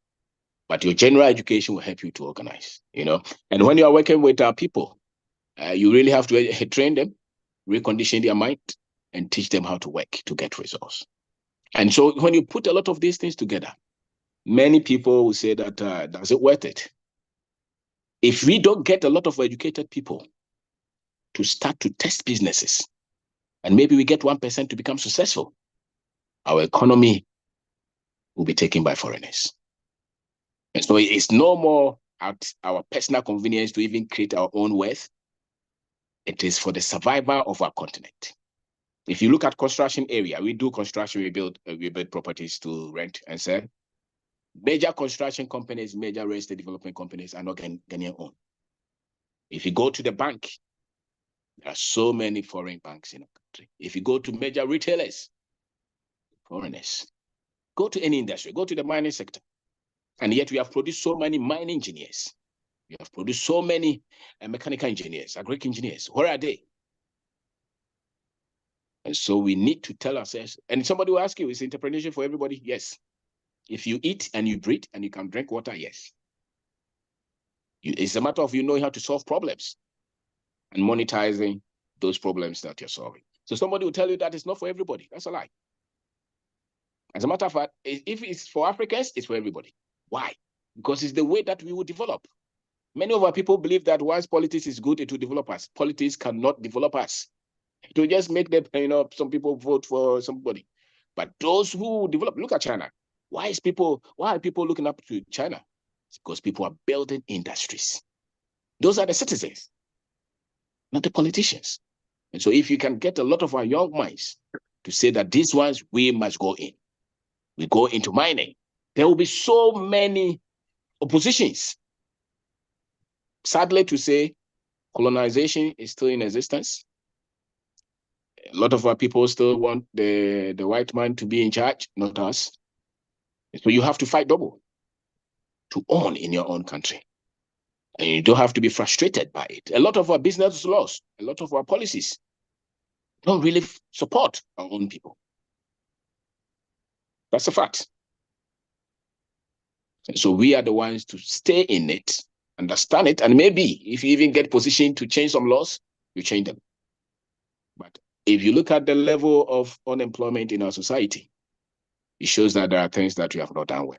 But your general education will help you to organize, And when you are working with our people, You really have to train them, recondition their mind, and teach them how to work to get results. And so when you put a lot of these things together, many people will say that does it worth it? If we don't get a lot of educated people to start to test businesses, and maybe we get 1% to become successful, our economy will be taken by foreigners. And so it's no more at our personal convenience to even create our own wealth. It is for the survival of our continent. If you look at construction area, we do construction, we build properties to rent and sell. Major construction companies, major real estate development companies are not Ghanaian owned. If you go to the bank, there are so many foreign banks in the country. If you go to major retailers, foreigners. Go to any industry, go to the mining sector. And yet we have produced so many mining engineers. We have produced so many mechanical engineers, agric engineers. Where are they? And so we need to tell ourselves, and somebody will ask you, is entrepreneurship for everybody? Yes. If you eat and you breathe and you can drink water, yes. It's a matter of you knowing how to solve problems and monetizing those problems that you're solving. So somebody will tell you that it's not for everybody. That's a lie. As a matter of fact, if it's for Africans, it's for everybody. Why? Because it's the way that we will develop. Many of our people believe that once politics is good, it will develop us. Politics cannot develop us. It will just make them, some people vote for somebody. But those who develop, look at China. Why are people looking up to China? It's because people are building industries. Those are the citizens, not the politicians. And so if you can get a lot of our young minds to say that these ones, we must go in. We go into mining. There will be so many oppositions. Sadly to say, colonization is still in existence. A lot of our people still want the white man to be in charge, not us. So you have to fight double to own in your own country. And you don't have to be frustrated by it. A lot of our business laws, a lot of our policies don't really support our own people. That's a fact. And so we are the ones to stay in it, understand it, and maybe if you even get positioned to change some laws, you change them. But if you look at the level of unemployment in our society, it shows that there are things that we have not done well.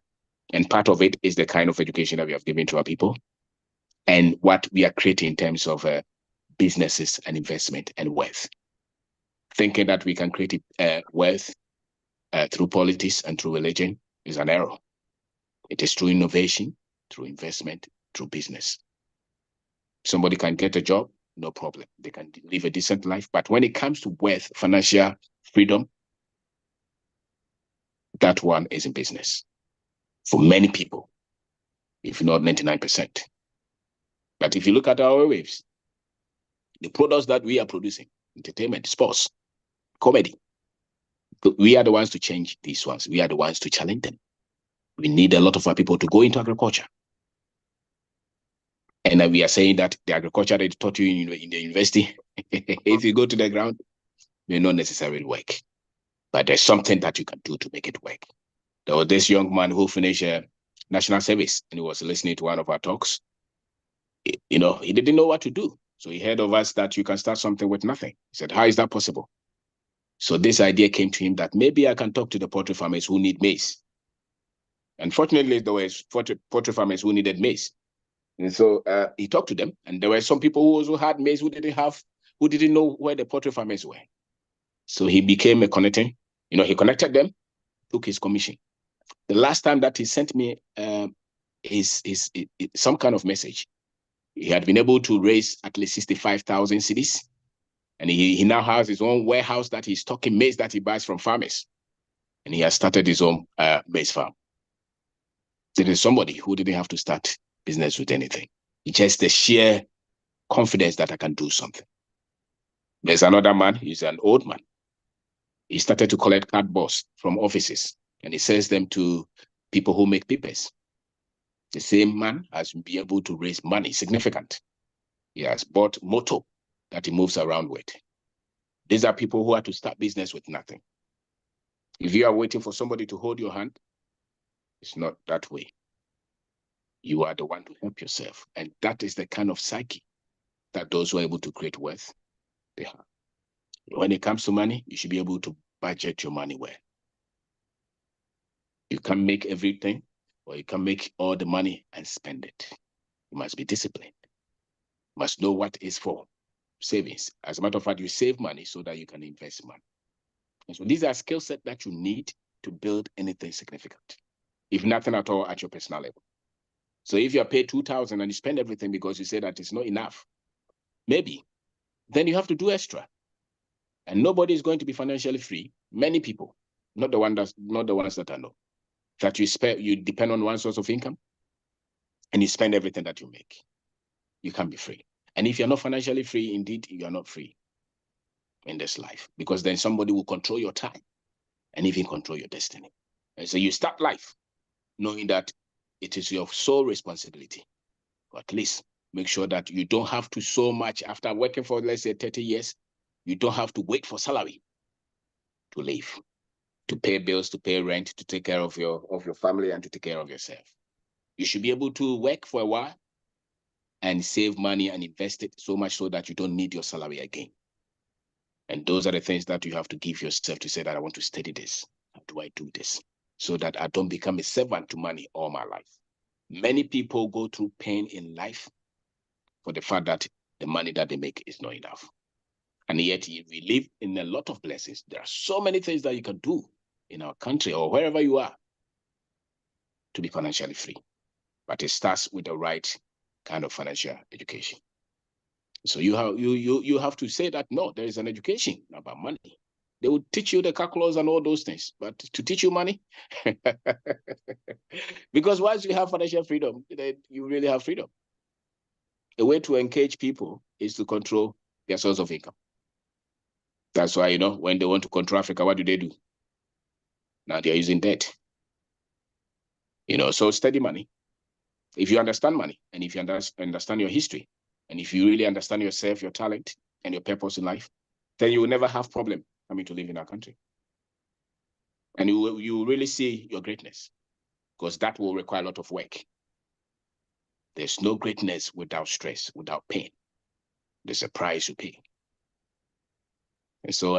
And part of it is the kind of education that we have given to our people and what we are creating in terms of businesses and investment and wealth. Thinking that we can create wealth through politics and through religion is an error. It is through innovation, through investment, through business. Somebody can get a job, no problem. They can live a decent life. But when it comes to wealth, financial freedom, that one is in business for many people, if not 99%. But if you look at our waves, the products that we are producing, entertainment, sports, comedy, we are the ones to change these ones. We are the ones to challenge them. We need a lot of our people to go into agriculture. And we are saying that the agriculture they taught you in the university, if you go to the ground, may not necessarily work. But there's something that you can do to make it work. There was this young man who finished national service and he was listening to one of our talks. He didn't know what to do. So he heard of us that you can start something with nothing. He said, how is that possible? So this idea came to him that maybe I can talk to the poultry farmers who need maize. Unfortunately, there were poultry farmers who needed maize. And so he talked to them, and there were some people who also had maize who didn't know where the poultry farmers were. So he became a connecting, he connected them, took his commission. The last time that he sent me some kind of message, he had been able to raise at least 65,000 cedis. And he now has his own warehouse that he's stocking maize that he buys from farmers. And he has started his own maize farm. There is somebody who didn't have to start business with anything. It's just the sheer confidence that I can do something. There's another man, he's an old man. He started to collect cardboards from offices and he sells them to people who make papers. The same man has been able to raise money, significant. He has bought motor that he moves around with. These are people who are to start business with nothing. If you are waiting for somebody to hold your hand, it's not that way. You are the one to help yourself. And that is the kind of psyche that those who are able to create wealth, they have. When it comes to money, you should be able to budget your money well. You can't make everything, or you can make all the money and spend it. You must be disciplined. You must know what is for savings. As a matter of fact, you save money so that you can invest money. And so these are skill sets that you need to build anything significant, if nothing at all at your personal level. So if you are paid 2,000 and you spend everything because you say that it's not enough, maybe, then you have to do extra. And nobody is going to be financially free. Many people, not the ones that I know, that you depend on one source of income and you spend everything that you make. You can't be free. And if you're not financially free, indeed, you are not free in this life, because then somebody will control your time and even control your destiny. And so you start life knowing that it is your sole responsibility, or at least make sure that you don't have to so much after working for, let's say, 30 years, you don't have to wait for salary to live, to pay bills, to pay rent, to take care of your family, and to take care of yourself. You should be able to work for a while and save money and invest it so much so that you don't need your salary again. And those are the things that you have to give yourself to say that I want to study this. How do I do this? So that I don't become a servant to money all my life. Many people go through pain in life for the fact that the money that they make is not enough. And yet we live in a lot of blessings. There are so many things that you can do in our country or wherever you are to be financially free. But it starts with the right kind of financial education. So you have to say that, no, there is an education about money. They will teach you the calculus and all those things, but to teach you money, because once you have financial freedom, then you really have freedom. A way to engage people is to control their source of income. That's why, when they want to control Africa, what do? Now they're using debt. So study money. If you understand money, and if you understand your history, and if you really understand yourself, your talent, and your purpose in life, then you will never have problem coming to live in our country. And you will really see your greatness, because that will require a lot of work. There's no greatness without stress, without pain. There's a price you pay. And so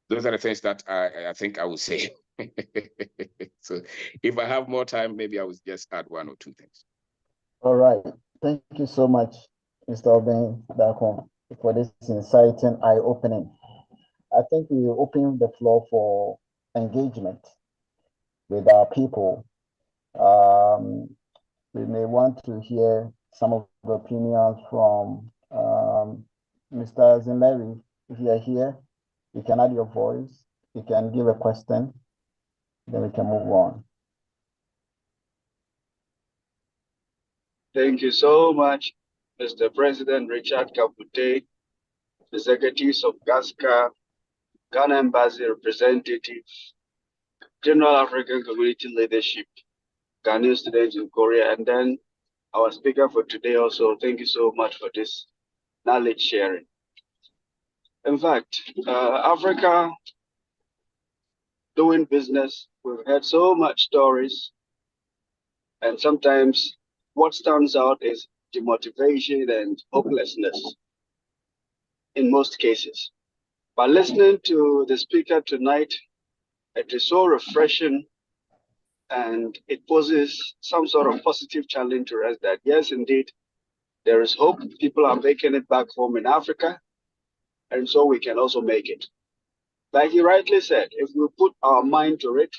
those are the things that I think I would say. So if I have more time, maybe I will just add one or two things. All right. Thank you so much, Mr. Obeng Darko, for this inciting, eye-opening. I think we will open the floor for engagement with our people. We may want to hear some of the opinions from Mr. Zinleri. If you are here, you can add your voice, you can give a question, then we can move on. Thank you so much, Mr. President Richard Kapute, executives of GASCA, Ghana Embassy representative, General African Community Leadership, Ghanaian students in Korea, and then our speaker for today also. Thank you so much for this knowledge sharing. In fact, Africa doing business, we've heard so much stories, and sometimes what stands out is demotivation and hopelessness in most cases. But listening to the speaker tonight, it is so refreshing, and it poses some sort of positive challenge to us that yes, indeed, there is hope. People are making it back home in Africa, and so we can also make it. Like he rightly said, if we put our mind to it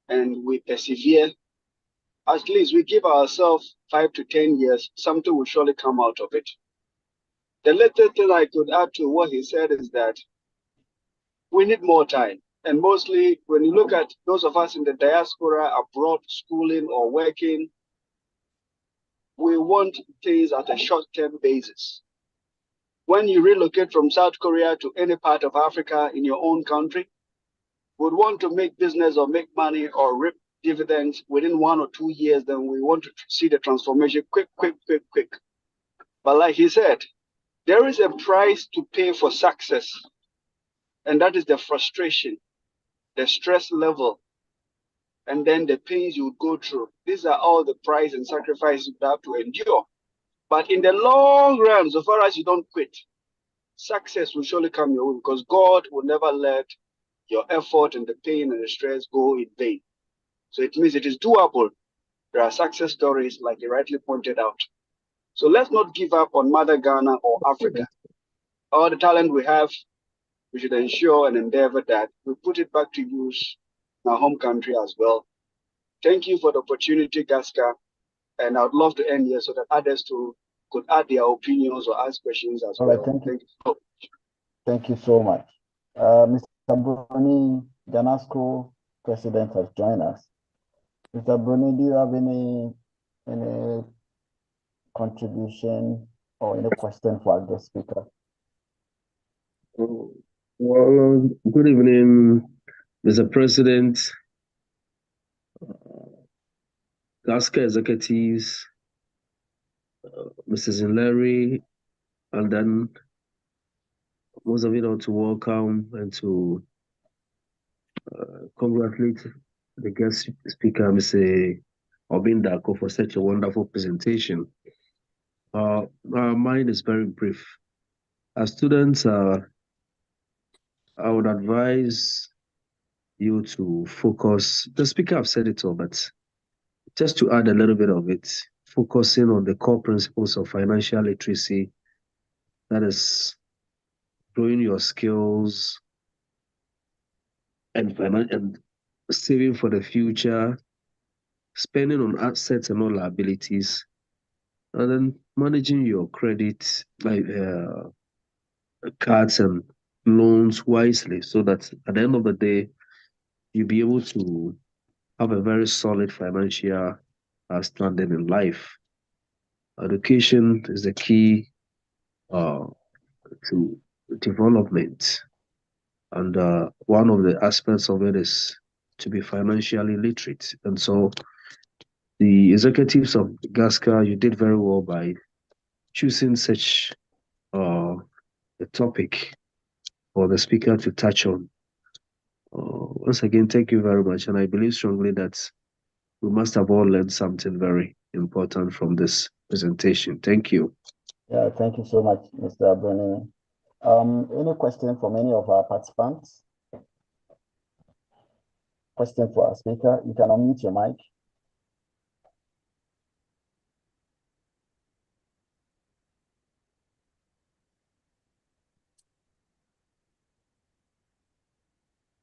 and we persevere, at least we give ourselves 5 to 10 years, something will surely come out of it. The little thing I could add to what he said is that we need more time. And mostly when you look at those of us in the diaspora, abroad, schooling or working, we want things at a short-term basis. When you relocate from South Korea to any part of Africa in your own country, would want to make business or make money or reap dividends within 1 or 2 years, then we want to see the transformation quick. But like he said, there is a price to pay for success, and that is the frustration, the stress level, and then the pains you would go through. These are all the price and sacrifices you have to endure But in the long run, so far as you don't quit, success will surely come your way because God will never let your effort and the pain and the stress go in vain. So it means it is doable. There are success stories, like you rightly pointed out. So let's not give up on Mother Ghana or Africa. All the talent we have, we should ensure and endeavor that we put it back to use in our home country as well. Thank you for the opportunity, Gaska. And I'd love to end here so that others too could add their opinions or ask questions as All well. right, thank you. So much. Thank you so much. Mr. Bruni, Ghana School President has joined us. Mr. Bruni, do you have any contribution or any question for our guest speaker? Well, good evening, Mr. President, GASCA executives, Mrs. Larry, and then most of you to welcome and to congratulate the guest speaker, Mr. Obindako, for such a wonderful presentation. Mine is very brief. As students, I would advise you to focus. The speaker have said it all, but just to add a little bit of it, focusing on the core principles of financial literacy, that is growing your skills and saving for the future, spending on assets and all liabilities, and then managing your credit, like cards and loans wisely, so that at the end of the day, you'll be able to have a very solid financial standing in life. Education is the key to development. And one of the aspects of it is to be financially literate. And so the executives of GASCA, you did very well by choosing such a topic for the speaker to touch on. Once again, thank you very much. And I believe strongly that we must have all learned something very important from this presentation. Thank you. Yeah, thank you so much, Mr. Bruni. Any question from any of our participants? Question for our speaker? You can unmute your mic.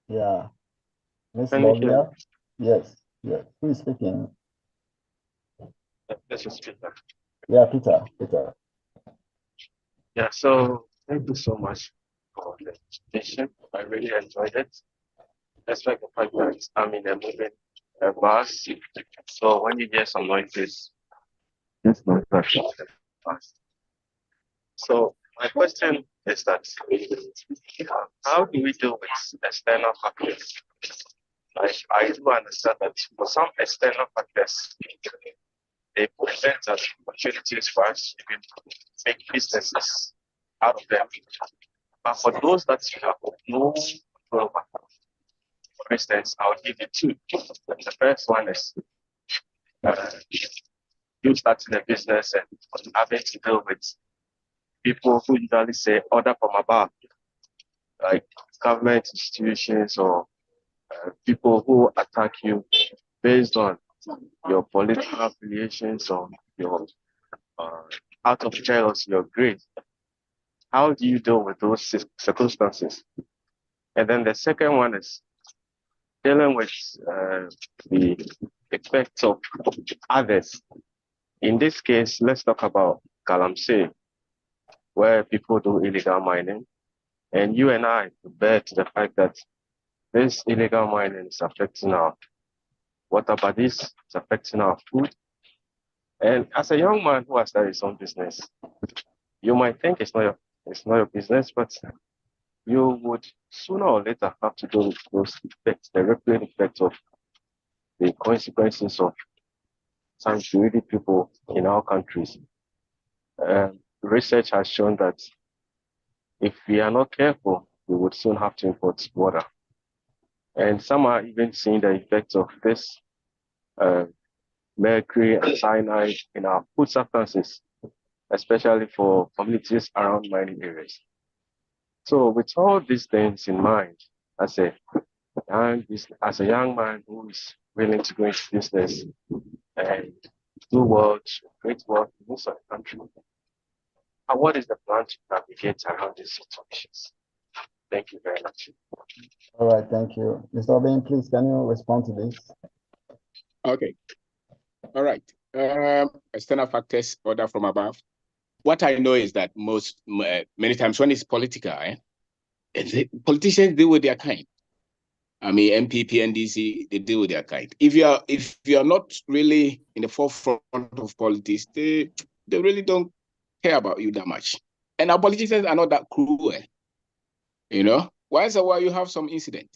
Yeah. Miss Lovia? Yes, yes. Who is speaking? This is Peter. Yeah, Peter. Yeah, so thank you so much for the presentation. I really enjoyed it. Despite the fact that I'm in a moving bus, so when you hear some noises, just don't rush fast. So my question is that how do we deal with external factors? Like I do understand that for some external factors, they present as opportunities for us to make businesses out of them. But for those that you have no control over, for instance, I'll give you two. The first one is you starting a business and having to deal with people who usually say order from above, like government institutions or people who attack you based on your political affiliations or your out of jealousy, your greed. How do you deal with those circumstances? And then the second one is dealing with the effects of others. In this case, let's talk about Galamsey, where people do illegal mining. And you and I bear to the fact that this illegal mining is affecting our water bodies, it's affecting our food. And as a young man who has started his own business, you might think it's not your business, but you would sooner or later have to deal with those effects, the ripple effects of the consequences of some greedy people in our countries. Research has shown that if we are not careful, we would soon have to import water. And some are even seeing the effects of this mercury and cyanide in our food substances. especially for communities around mining areas. So with all these things in mind, as a young man who is willing to go into business and do well, great work inside the country, what is the plan to navigate around these situations? Thank you very much. All right, thank you. Mr. Obeng, please, can you respond to this? Okay. All right. External factors, order from above. What I know is that many times when it's political, politicians deal with their kind. I mean, MPP, NDC, they deal with their kind. If you are not really in the forefront of politics, they really don't care about you that much. And our politicians are not that cruel, you know. Once in a while you have some incident,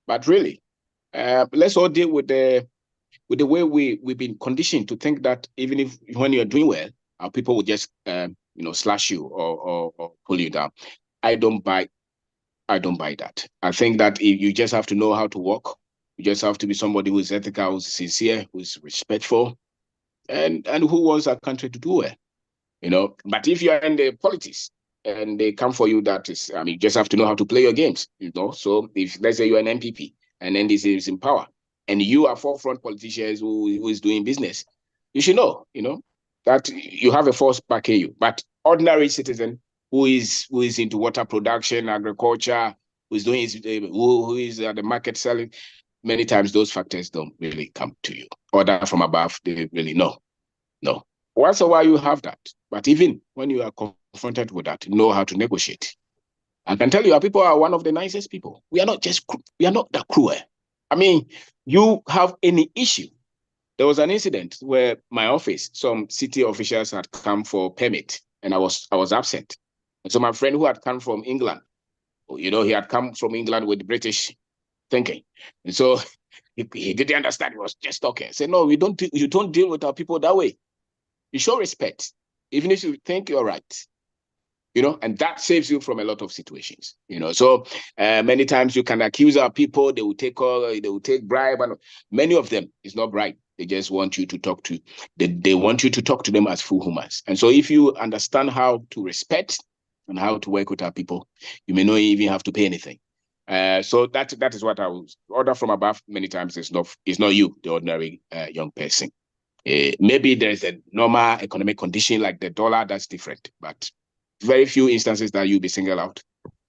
but really, let's all deal with the way we've been conditioned to think that even if when you're doing well, our people will just slash you or pull you down. I don't buy that. I think that if you just have to know how to work, you just have to be somebody who is ethical, who's sincere, who's respectful, and who wants our country to do well. You know, but if you are in the politics and they come for you, that is, I mean, you just have to know how to play your games, you know. So if let's say you're an MPP and NDC is in power and you are forefront politicians who is doing business, you should know, you know, that you have a force backing you. But ordinary citizen who is into water production, agriculture, who is at the market selling, many times those factors don't really come to you. Order from above, they really no. Once in a while you have that, but even when you are confronted with that, know how to negotiate. I can tell you, our people are one of the nicest people. We are not that cruel. I mean, you have any issue. There was an incident where my office, some city officials had come for permit, and I was absent. And so my friend who had come from England, you know, he had come from England with British thinking, and so he didn't understand. He was just talking. I said, no, you don't deal with our people that way. You show respect, even if you think you're right, you know, and that saves you from a lot of situations, you know. So many times you can accuse our people, they will take bribe, and many of them is not bribe. They just want you to talk to, they want you to talk to them as full humans. And so if you understand how to respect and how to work with our people, you may not even have to pay anything. So that is what I will order from above. Many times it's not you, the ordinary young person. Maybe there's a normal economic condition like the dollar that's different, but very few instances that you'll be singled out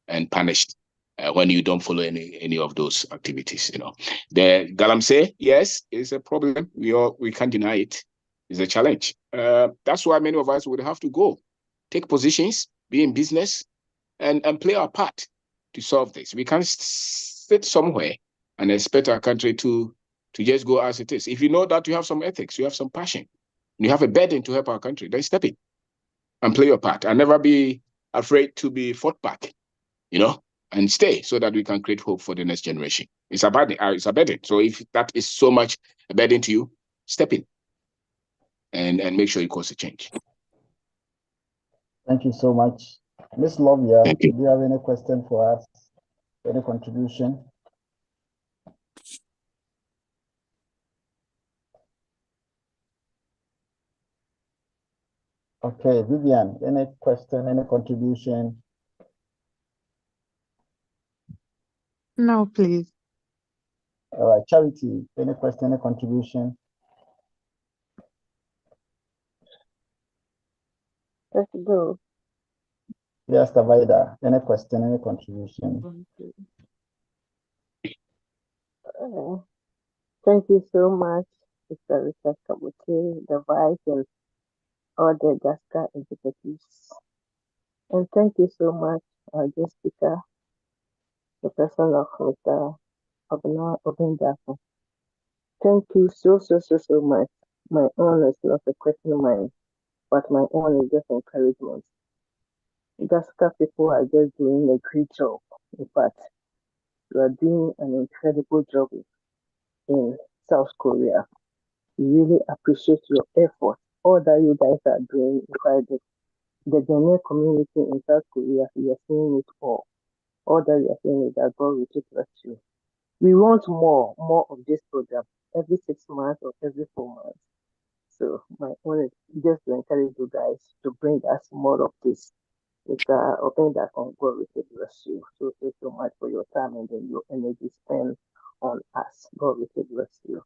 and punished when you don't follow any of those activities. You know, the Galamsey, yes, is a problem. We can't deny it. It's a challenge. That's why many of us would have to go, take positions, be in business, and play our part to solve this. We can't sit somewhere and expect our country to just go as it is. If you know that you have some ethics, you have some passion, you have a burden to help our country, then step in and play your part and never be afraid to be fought back, you know, and stay so that we can create hope for the next generation. It's a burden. So if that is so much a burden to you, step in and make sure you cause a change. Thank you so much. Ms. Lovia, do you have any question for us? Any contribution? Okay, Vivian, any question, any contribution? No, please. All right, Charity, any question, any contribution? Let's go. Yes, Tavaida, any question, any contribution? Thank you so much, Mr. Richard Kabuke, the Vice, and all the GASCA executives. And thank you so much, our guest speaker, the person of Mr. Obeng. Thank you so much. My own is not a question of mine, but my own is just encouragement. GASCA people are just doing a great job. In fact, you are doing an incredible job in South Korea. We really appreciate your effort. All that you guys are doing, in fact, the Ghanaian community in South Korea, we are seeing it all. All that we are saying is that God will take us to. We want more of this program every 6 months or every 4 months. So my own is just to encourage you guys to bring us more of this. Mr. Openda God will bless you. So thank you so much for your time and then your energy spent on us. God will bless you.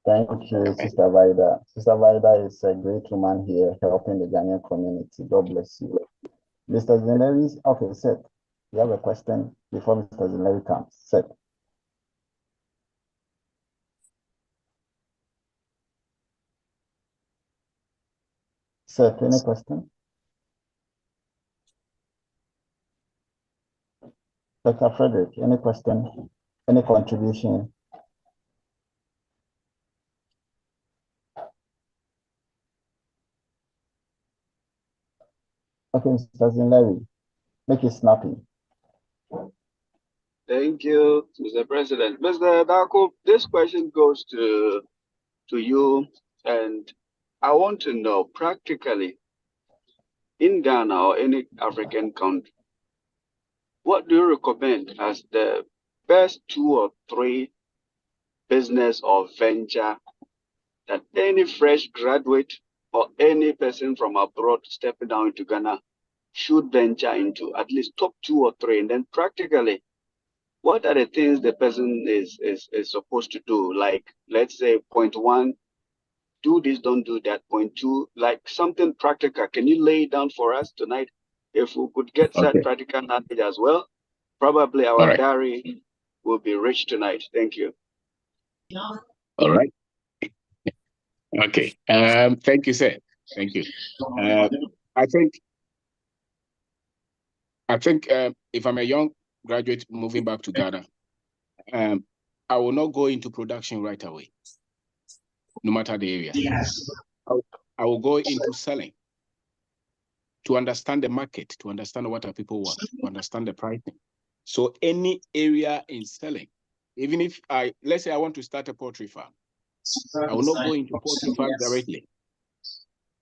Thank you, Sister Vida. Sister Vida is a great woman here helping the Ghanaian community. God bless you. Mr. Zineri, okay, Seth, you have a question before Mr. Zineri comes. Seth. Seth, any question? Dr. Frederick, any question? Any contribution? Okay, Mr. Zineri, make it snappy. Thank you, Mr. President. Mr. Dako, this question goes to you, and I want to know practically in Ghana or any African country, what do you recommend as the best 2 or 3 business or venture that any fresh graduate or any person from abroad stepping down into Ghana should venture into? At least top 2 or 3, and then practically, what are the things the person is supposed to do? Like, let's say, point 1, do this, don't do that. Point 2, like something practical. Can you lay it down for us tonight? If we could get that practical knowledge as well, probably our diary will be rich tonight. Thank you. All right. Okay. Thank you, sir. Thank you. I think if I'm a young graduate moving back to Ghana, I will not go into production right away, no matter the area. Yes. I will go into selling to understand the market, to understand what our people want, to understand the pricing. So any area in selling, even if let's say I want to start a poultry farm, I will not go into poultry farm directly.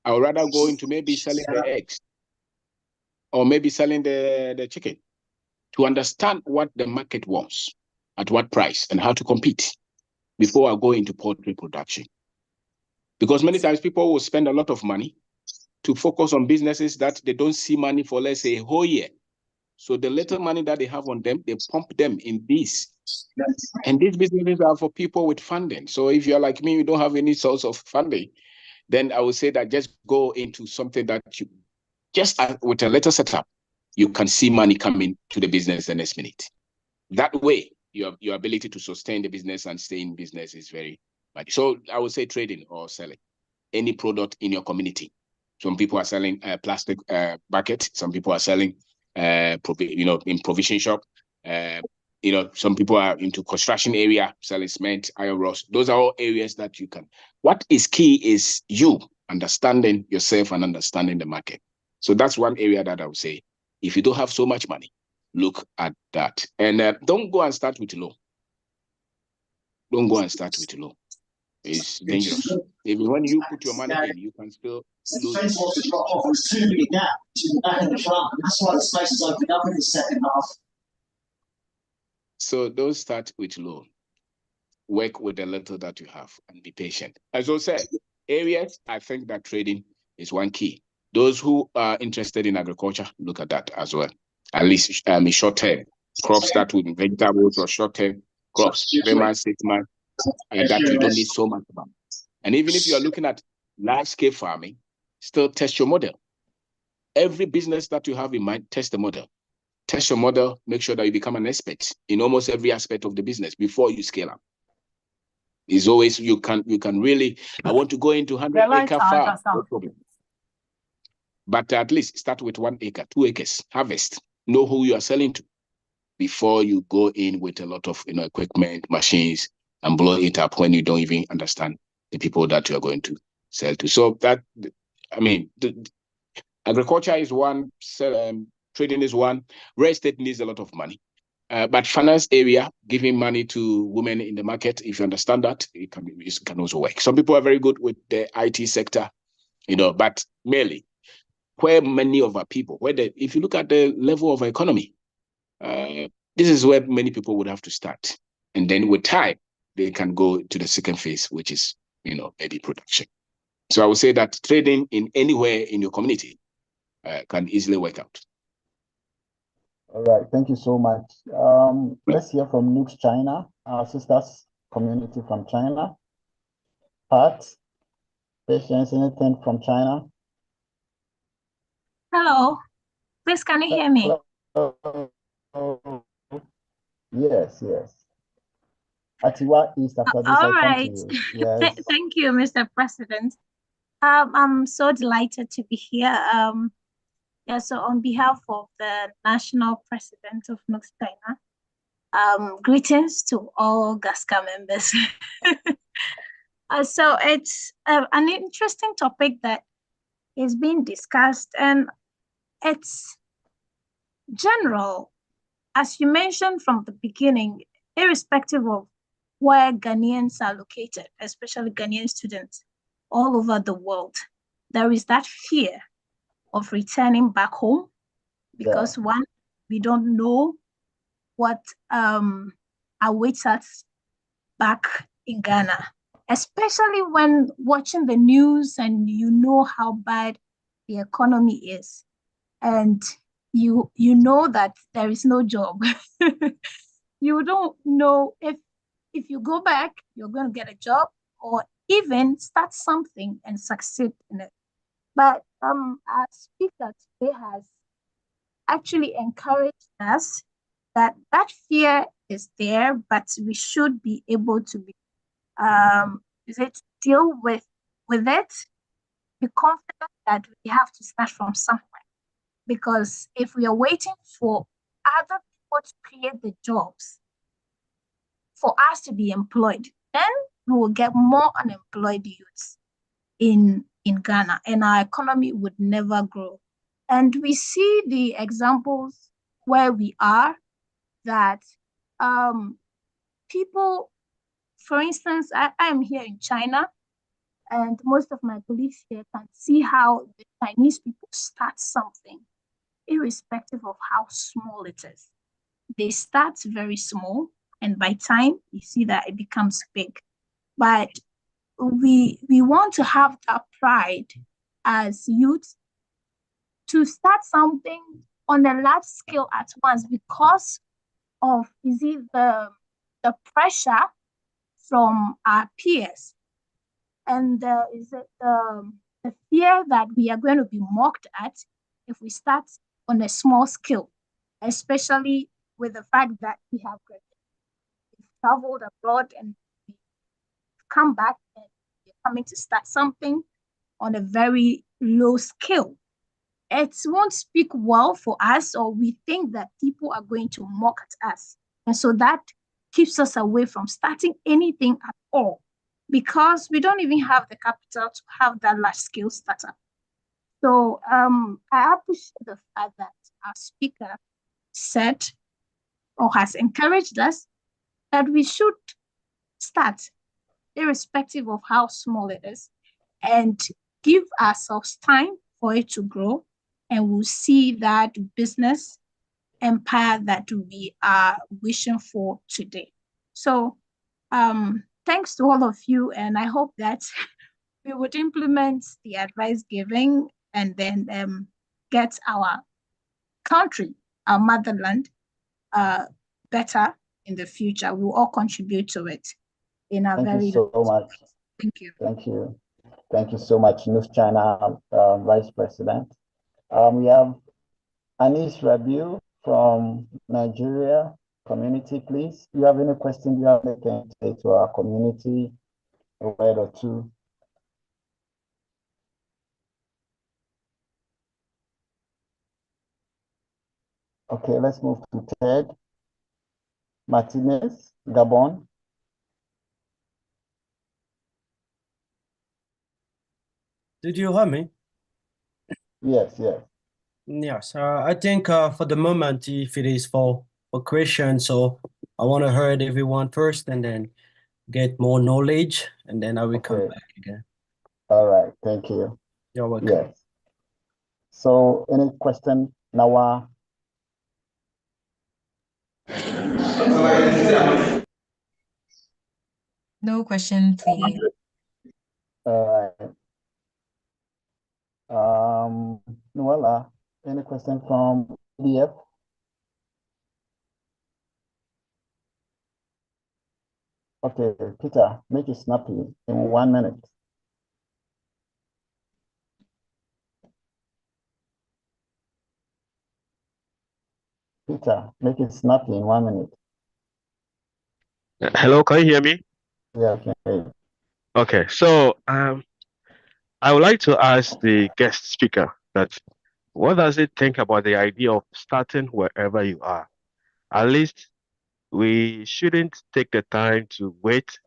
I would rather go into maybe selling the eggs or maybe selling the chicken to understand what the market wants, at what price, and how to compete before I go into poultry production. Because many times people will spend a lot of money to focus on businesses that they don't see money for, let's say, a whole year. So the little money that they have on them, they pump them in these. And these businesses are for people with funding. So if you're like me, you don't have any source of funding, then I would say that just go into something that you, just with a little setup, you can see money coming to the business the next minute. That way, your ability to sustain the business and stay in business is very much. So I would say trading or selling any product in your community. Some people are selling plastic bucket. Some people are selling, in provision shop. Some people are into construction area, selling cement, iron rods. Those are all areas that you can. What is key is you understanding yourself and understanding the market. So that's one area that I would say, if you don't have so much money, look at that. And don't go and start with low. Don't go and start with low. It's dangerous. Even when you put your money in, you can still lose. So don't start with low. Work with the little that you have and be patient. As I said, areas, I think that trading is one key. Those who are interested in agriculture, look at that as well. At least short term crops that would be vegetables or short term crops, 3 months, 6 months, and that you don't need so much about. And even if you are looking at large scale farming, still test your model. Every business that you have in mind, test the model. Test your model, make sure that you become an expert in almost every aspect of the business before you scale up. It's always, you can really, I want to go into 100-acre farm, no problem. But at least start with 1 acre, 2 acres, harvest. Know who you are selling to before you go in with a lot of equipment, machines, and blow it up when you don't even understand the people that you are going to sell to. So that, agriculture is one, trading is one, real estate needs a lot of money. But finance area, giving money to women in the market, if you understand that, it can also work. Some people are very good with the IT sector, but mainly where many of our people, if you look at the level of economy, this is where many people would have to start. And then with time, they can go to the second phase, which is, maybe production. So I would say that trading in anywhere in your community can easily work out. All right, thank you so much. Let's hear from Nukes China, our sisters community from China. Pat, Patience, anything from China? Hello, please can you hear me? Yes, yes. Atiwa East, after this, All I'll come to right. you. Yes. Thank you, Mr. President. I'm so delighted to be here. Yeah, so on behalf of the National President of Nukes China, greetings to all GASCA members. So it's an interesting topic that is being discussed, and it's general. As you mentioned from the beginning, irrespective of where Ghanaians are located, especially Ghanaian students all over the world, there is that fear of returning back home because one, we don't know what awaits us back in Ghana, especially when watching the news and you know how bad the economy is, and you know that there is no job. You don't know if you go back, you're going to get a job or even start something and succeed in it. But our speaker today has actually encouraged us that fear is there, but we should be able to be deal with it, be confident that we have to start from somewhere. Because if we are waiting for other people to create the jobs for us to be employed, then we will get more unemployed youths in Ghana, and our economy would never grow. And we see the examples where we are, that people, for instance, I am here in China, and most of my colleagues here can see how the Chinese people start something, irrespective of how small it is. They start very small, and by time you see that it becomes big. But we want to have that pride as youth to start something on a large scale at once, because of the pressure from our peers, and the fear that we are going to be mocked at if we start on a small scale, especially with the fact that we've traveled abroad and we come back and we're coming to start something on a very low scale. It won't speak well for us, or we think that people are going to mock at us. And so that keeps us away from starting anything at all, because we don't even have the capital to have that large scale startup. So I appreciate the fact that our speaker said or has encouraged us that we should start, irrespective of how small it is, and give ourselves time for it to grow, and we'll see that business empire that we are wishing for today. So thanks to all of you, and I hope that we would implement the advice giving and then get our country, our motherland, better in the future. We'll all contribute to it in a Thank you so much. Thank you. Thank you. Thank you so much, Nukes China Vice President. We have Anis Rabiu from Nigeria community, please. Do you have any questions you have anything to say to our community, a word or two? Okay, let's move to Ted Martinez, Gabon. Did you hear me? Yes, yes. Yes, I think for the moment, if it is for questions, so I want to hear everyone first and then get more knowledge, and then I will come back again. All right, thank you. You're welcome. Yes. So any question, Nawa? No question, please. All right. Noella, any question from EDF? Okay, Peter, make it snappy in 1 minute. Peter, make it snappy in 1 minute. Hello, can you hear me? Yeah, I can hear you. Okay, so I would like to ask the guest speaker that what does it think about the idea of starting wherever you are? At least we shouldn't take the time to wait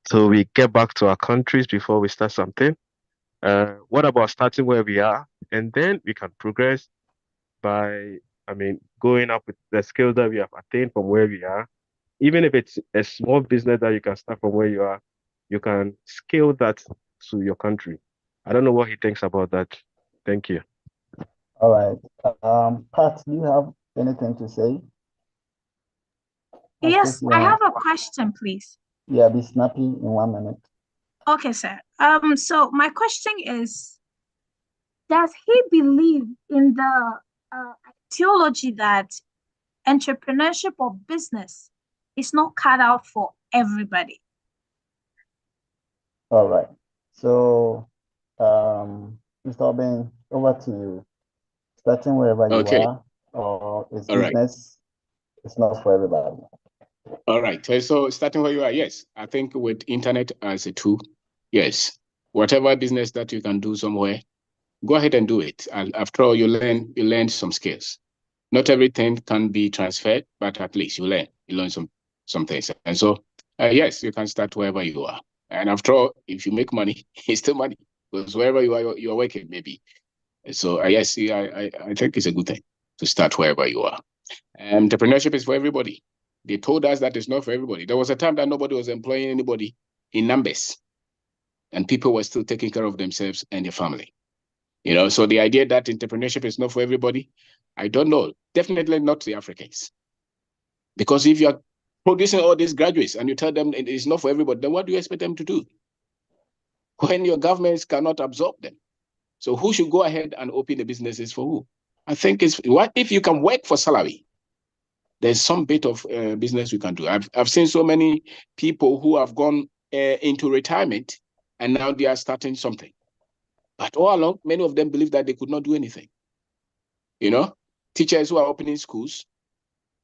till we get back to our countries before we start something. What about starting where we are, and then we can progress by, going up with the skills that we have attained from where we are. Even if it's a small business that you can start from where you are, you can scale that to your country. I don't know what he thinks about that. Thank you. All right. Pat, do you have anything to say? Yes, I have a question, please. Yeah, be snappy in 1 minute. Okay, sir. So my question is, does he believe in the theology that entrepreneurship or business is not cut out for everybody? All right. So, Mr. Obeng, over to you. Starting wherever you Okay. are, or is All right. business, it's not for everybody. All right. So starting where you are, yes. I think with internet as a tool, yes. Whatever business that you can do somewhere, go ahead and do it. And after all, you learn some skills. Not everything can be transferred, but at least you learn some things. And so, yes, you can start wherever you are. And after all, if you make money, it's still money, because wherever you are working, maybe. So yes, I think it's a good thing to start wherever you are. Entrepreneurship is for everybody. They told us that it's not for everybody. There was a time that nobody was employing anybody in numbers, and people were still taking care of themselves and their family. So the idea that entrepreneurship is not for everybody, I don't know. Definitely not the Africans. Because if you are producing all these graduates and you tell them it is not for everybody, then what do you expect them to do when your governments cannot absorb them? So who should go ahead and open the businesses for who? I think it's what if you can work for salary, there's some bit of business you can do. I've seen so many people who have gone into retirement and now they are starting something. But all along, many of them believe that they could not do anything. Teachers who are opening schools,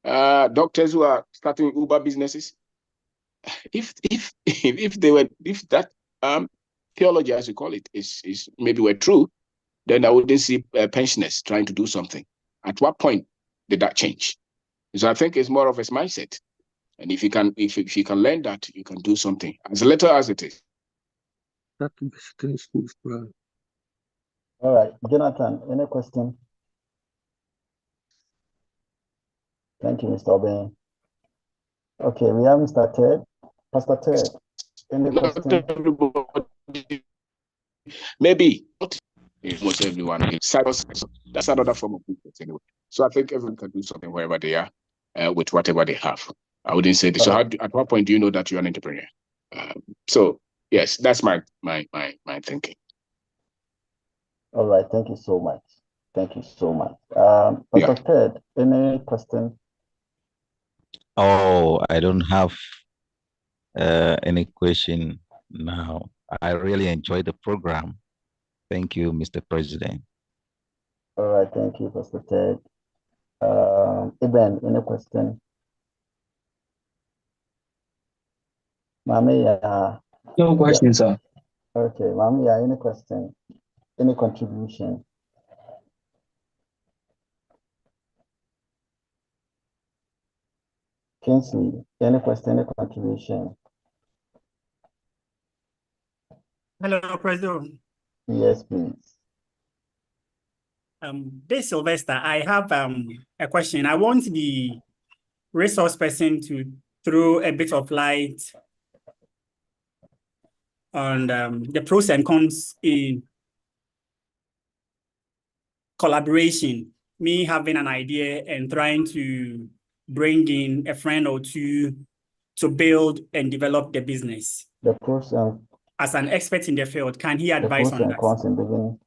doctors who are starting Uber businesses. If that theology, as you call it, is maybe were true, then I wouldn't see pensioners trying to do something. At what point did that change? So I think it's more of a mindset. And if you can learn that, you can do something as little as it is. All right, Jonathan, any question? Thank you, Mr. Obeng. Okay, we have Mr. Ted. Pastor Ted, any question? Maybe most everyone. That's another form of business anyway. So I think everyone can do something wherever they are with whatever they have. I wouldn't say this. So at what point do you know that you're an entrepreneur? So yes, that's my thinking. All right, thank you so much. Thank you so much. Pastor Ted, any question? Oh, I don't have any question now. I really enjoyed the program. Thank you, Mr. President. All right, thank you, Pastor Ted. Eben, any question? Mami, no question, sir. Okay, Mami, any question? Any contribution? Kingsley, any question, any contribution? Hello, President. Yes, please. This Sylvester, I have a question. I want the resource person to throw a bit of light on the pros and cons in collaboration. Me having an idea and trying to bring in a friend or two to build and develop the business. The pros and as an expert in the field, can he advise on that? In beginning.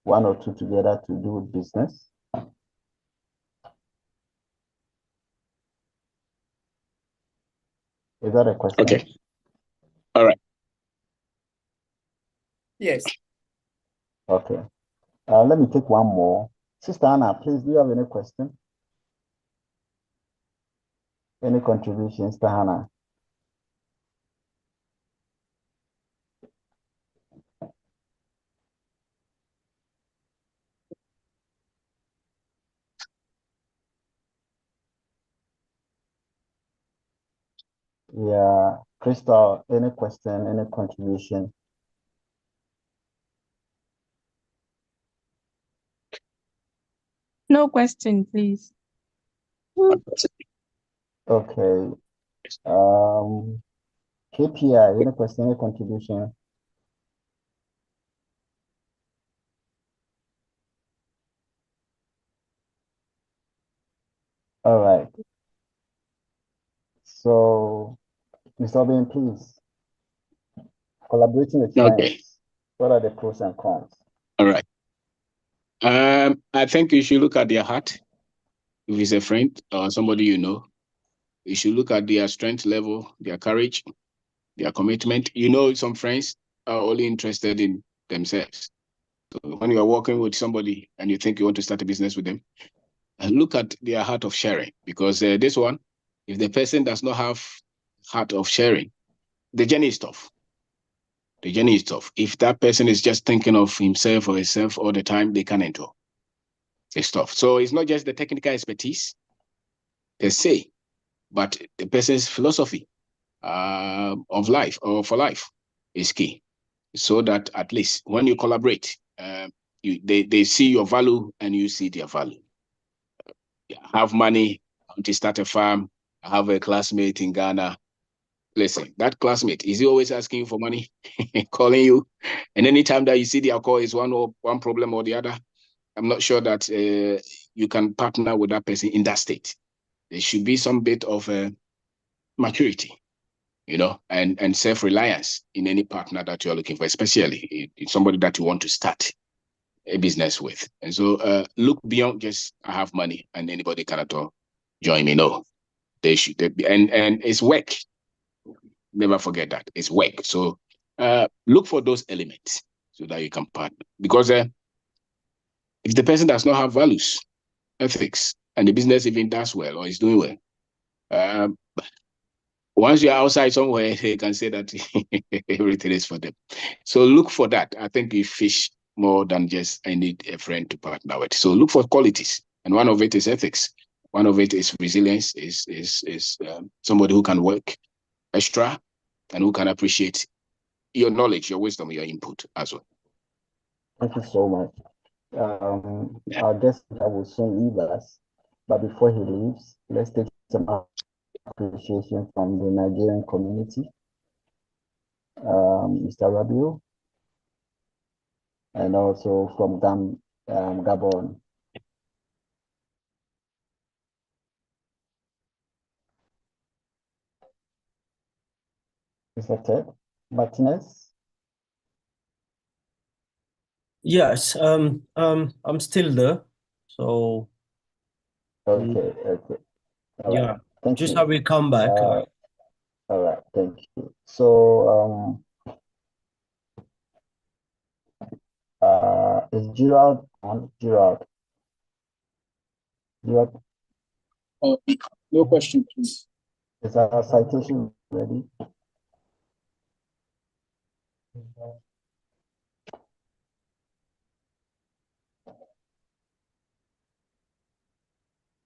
one or two together to do business. Is that a question? Okay. All right. Yes. Okay. Let me take one more. Sister Anna, please, do you have any question? Any contributions, Sister Hannah? Yeah, Crystal, any question, any contribution? No question, please. Okay. KPI, any question, any contribution? All right. So, Mr. Obin, please, collaborating with Okay. friends, what are the pros and cons? All right. I think you should look at their heart. If it's a friend or somebody you know, you should look at their strength level, their courage, their commitment. You know, some friends are only interested in themselves. So when you are working with somebody and you think you want to start a business with them, look at their heart of sharing, because this one, if the person does not have heart of sharing, the journey is tough. The journey is tough. If that person is just thinking of himself or herself all the time, they can't endure. It's tough. So it's not just the technical expertise per se, but the person's philosophy of life or for life is key. So that at least when you collaborate, they see your value and you see their value. Have money, I want to start a farm. I have a classmate in Ghana. Listen, that classmate, is he always asking you for money, calling you? And anytime that you see their call is one problem or the other, I'm not sure that you can partner with that person in that state. There should be some bit of maturity, and self-reliance in any partner that you're looking for, especially in somebody that you want to start a business with. And so look beyond just, I have money and anybody can at all join me. No, and it's work. Never forget that it's work. So look for those elements so that you can partner. Because if the person does not have values, ethics, and the business even does well or is doing well, once you're outside somewhere, they can say that everything is for them. So look for that. I think you fish more than just, I need a friend to partner with. So look for qualities. And one of it is ethics. One of it is resilience, is somebody who can work extra and who can appreciate your knowledge, your wisdom, your input as well. Thank you so much. Our guest will soon leave us, but before he leaves, let's take some appreciation from the Nigerian community. Mr. Rabiu, and also from Gabon. Mr. Ted Martinez. Yes, I'm still there. So okay. All yeah, right. Thank just you. how we come back. All right, thank you. So is Gerald on? Gerald. No question, please. Is our citation ready?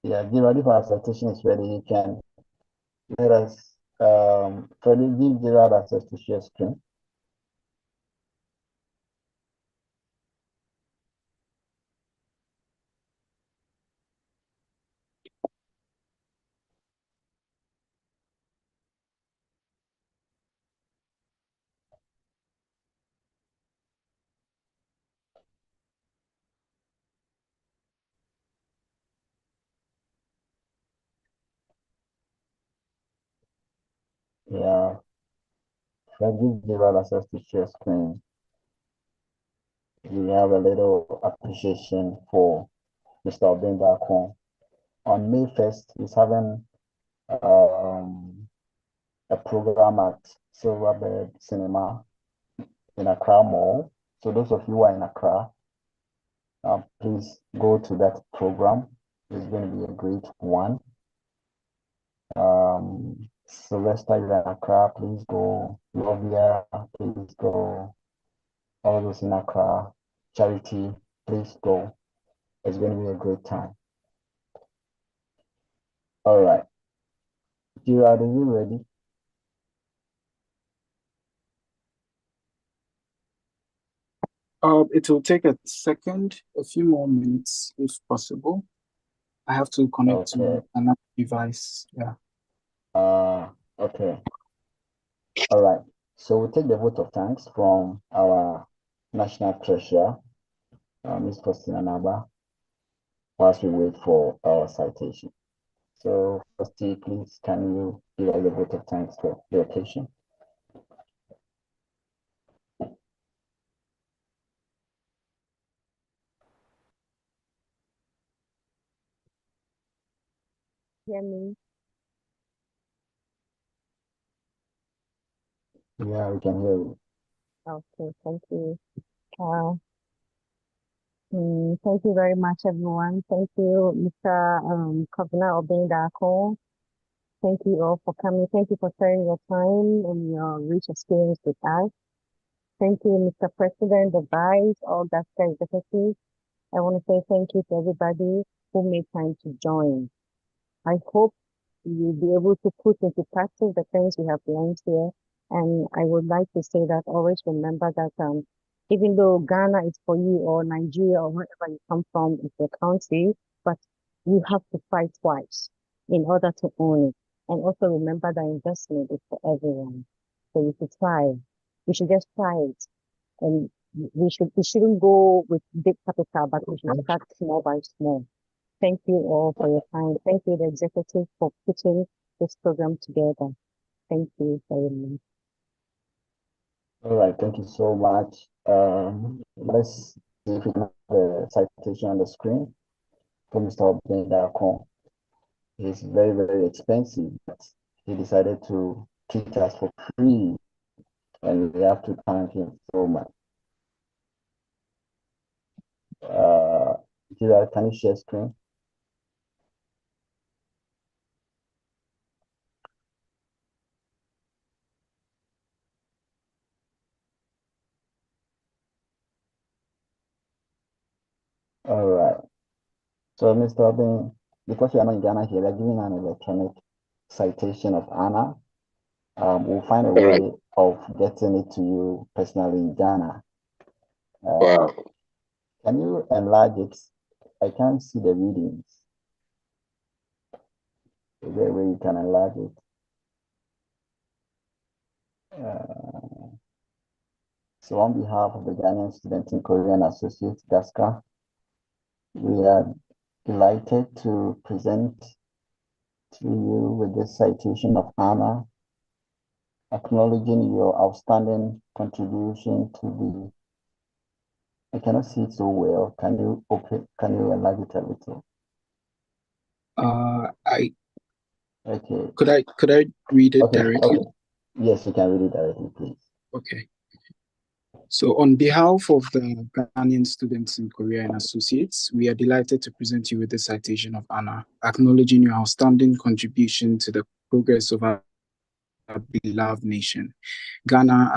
Yeah, Gerald, if our citation is ready, you can let us give Gerald access to share screen. Yeah, give Gerald access to share screen. we have a little appreciation for Mr. Obeng Darko. On May 1st, he's having a program at Silverbird Cinema in Accra Mall. So those of you who are in Accra, please go to that program. It's going to be a great one. Sylvester, you're in Accra, please go. Lovia, please go. All those in Accra, Charity, please go. It's going to be a great time. All right. Gerard, are you ready? It will take a second, a few more minutes if possible. I have to connect to another device. Yeah. Okay. All right. So we'll take the vote of thanks from our National Treasurer, Ms. Faustina Naba, whilst we wait for our citation. So, Faustina, please, can you give us the vote of thanks for the occasion? Hear me? Yeah, we can hear you. Okay, thank you. Thank you very much, everyone. Thank you, Mr. Governor Obeng Darko. Thank you all for coming. Thank you for sharing your time and your rich experience with us. Thank you, Mr. President, the Vice, all GASCA executives. I want to say thank you to everybody who made time to join. I hope you'll be able to put into practice the things we have learned here. And I would like to say that always remember that even though Ghana is for you or Nigeria or wherever you come from is your country, but you have to fight twice in order to own it. And also remember that investment is for everyone. So you should try. We should just try it. And we shouldn't go with big capital, but we should start small by small. Thank you all for your time. Thank you, the executive, for putting this program together. Thank you very much. All right, thank you so much. Let's see if we can have the citation on the screen for Mr. Obeng Darko. It's very, very expensive, but he decided to treat us for free, and we have to thank him so much. Gerard, can you share screen? All right. So, Mr. Obeng, because we are not in Ghana here, we are giving an electronic citation of honor. We'll find a way of getting it to you personally in Ghana. Wow. Can you enlarge it? I can't see the readings. Is there a way you can enlarge it? So on behalf of the Ghanaian Students in Korea and Associates, GASCA, we are delighted to present to you with this citation of honor, acknowledging your outstanding contribution to the, I cannot see it so well. Can you enlarge it a little? Okay. Could I read it directly? Okay. Yes, you can read it directly, please. Okay. So on behalf of the Ghanaian Students in Korea and Associates, we are delighted to present you with the citation of honor, acknowledging your outstanding contribution to the progress of our beloved nation, Ghana,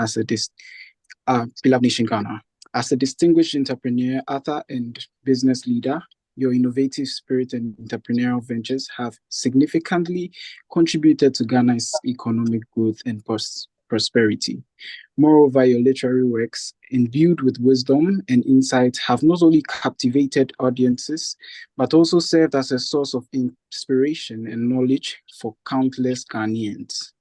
beloved nation Ghana. As a distinguished entrepreneur, author, and business leader, your innovative spirit and entrepreneurial ventures have significantly contributed to Ghana's economic growth and prosperity. Moreover, your literary works, imbued with wisdom and insight, have not only captivated audiences, but also served as a source of inspiration and knowledge for countless Ghanaians.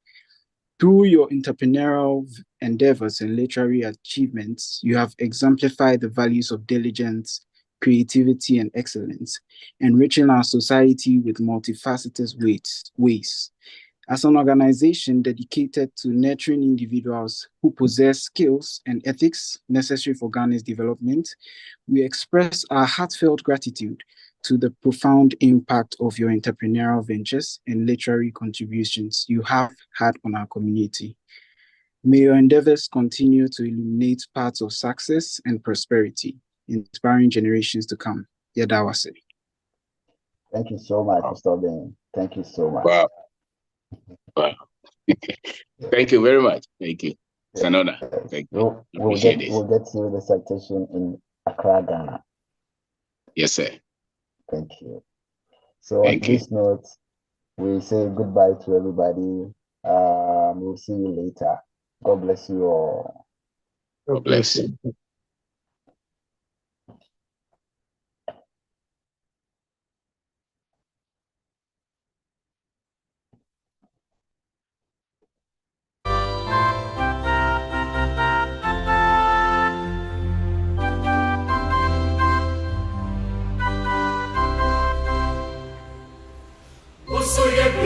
Through your entrepreneurial endeavors and literary achievements, you have exemplified the values of diligence, creativity, and excellence, enriching our society with multifaceted ways. As an organization dedicated to nurturing individuals who possess skills and ethics necessary for Ghana's development, we express our heartfelt gratitude to the profound impact of your entrepreneurial ventures and literary contributions you have had on our community. May your endeavors continue to illuminate paths of success and prosperity, inspiring generations to come. Yadawase. Thank you so much, Mr. Obeng. Thank you so much. Wow. Wow. Thank you very much. Thank you. It's an honor. Thank you. We'll get you the citation in Accra, Ghana. Yes, sir. Thank you. So on this note, we say goodbye to everybody. We'll see you later. God bless you all. God bless you. Oh,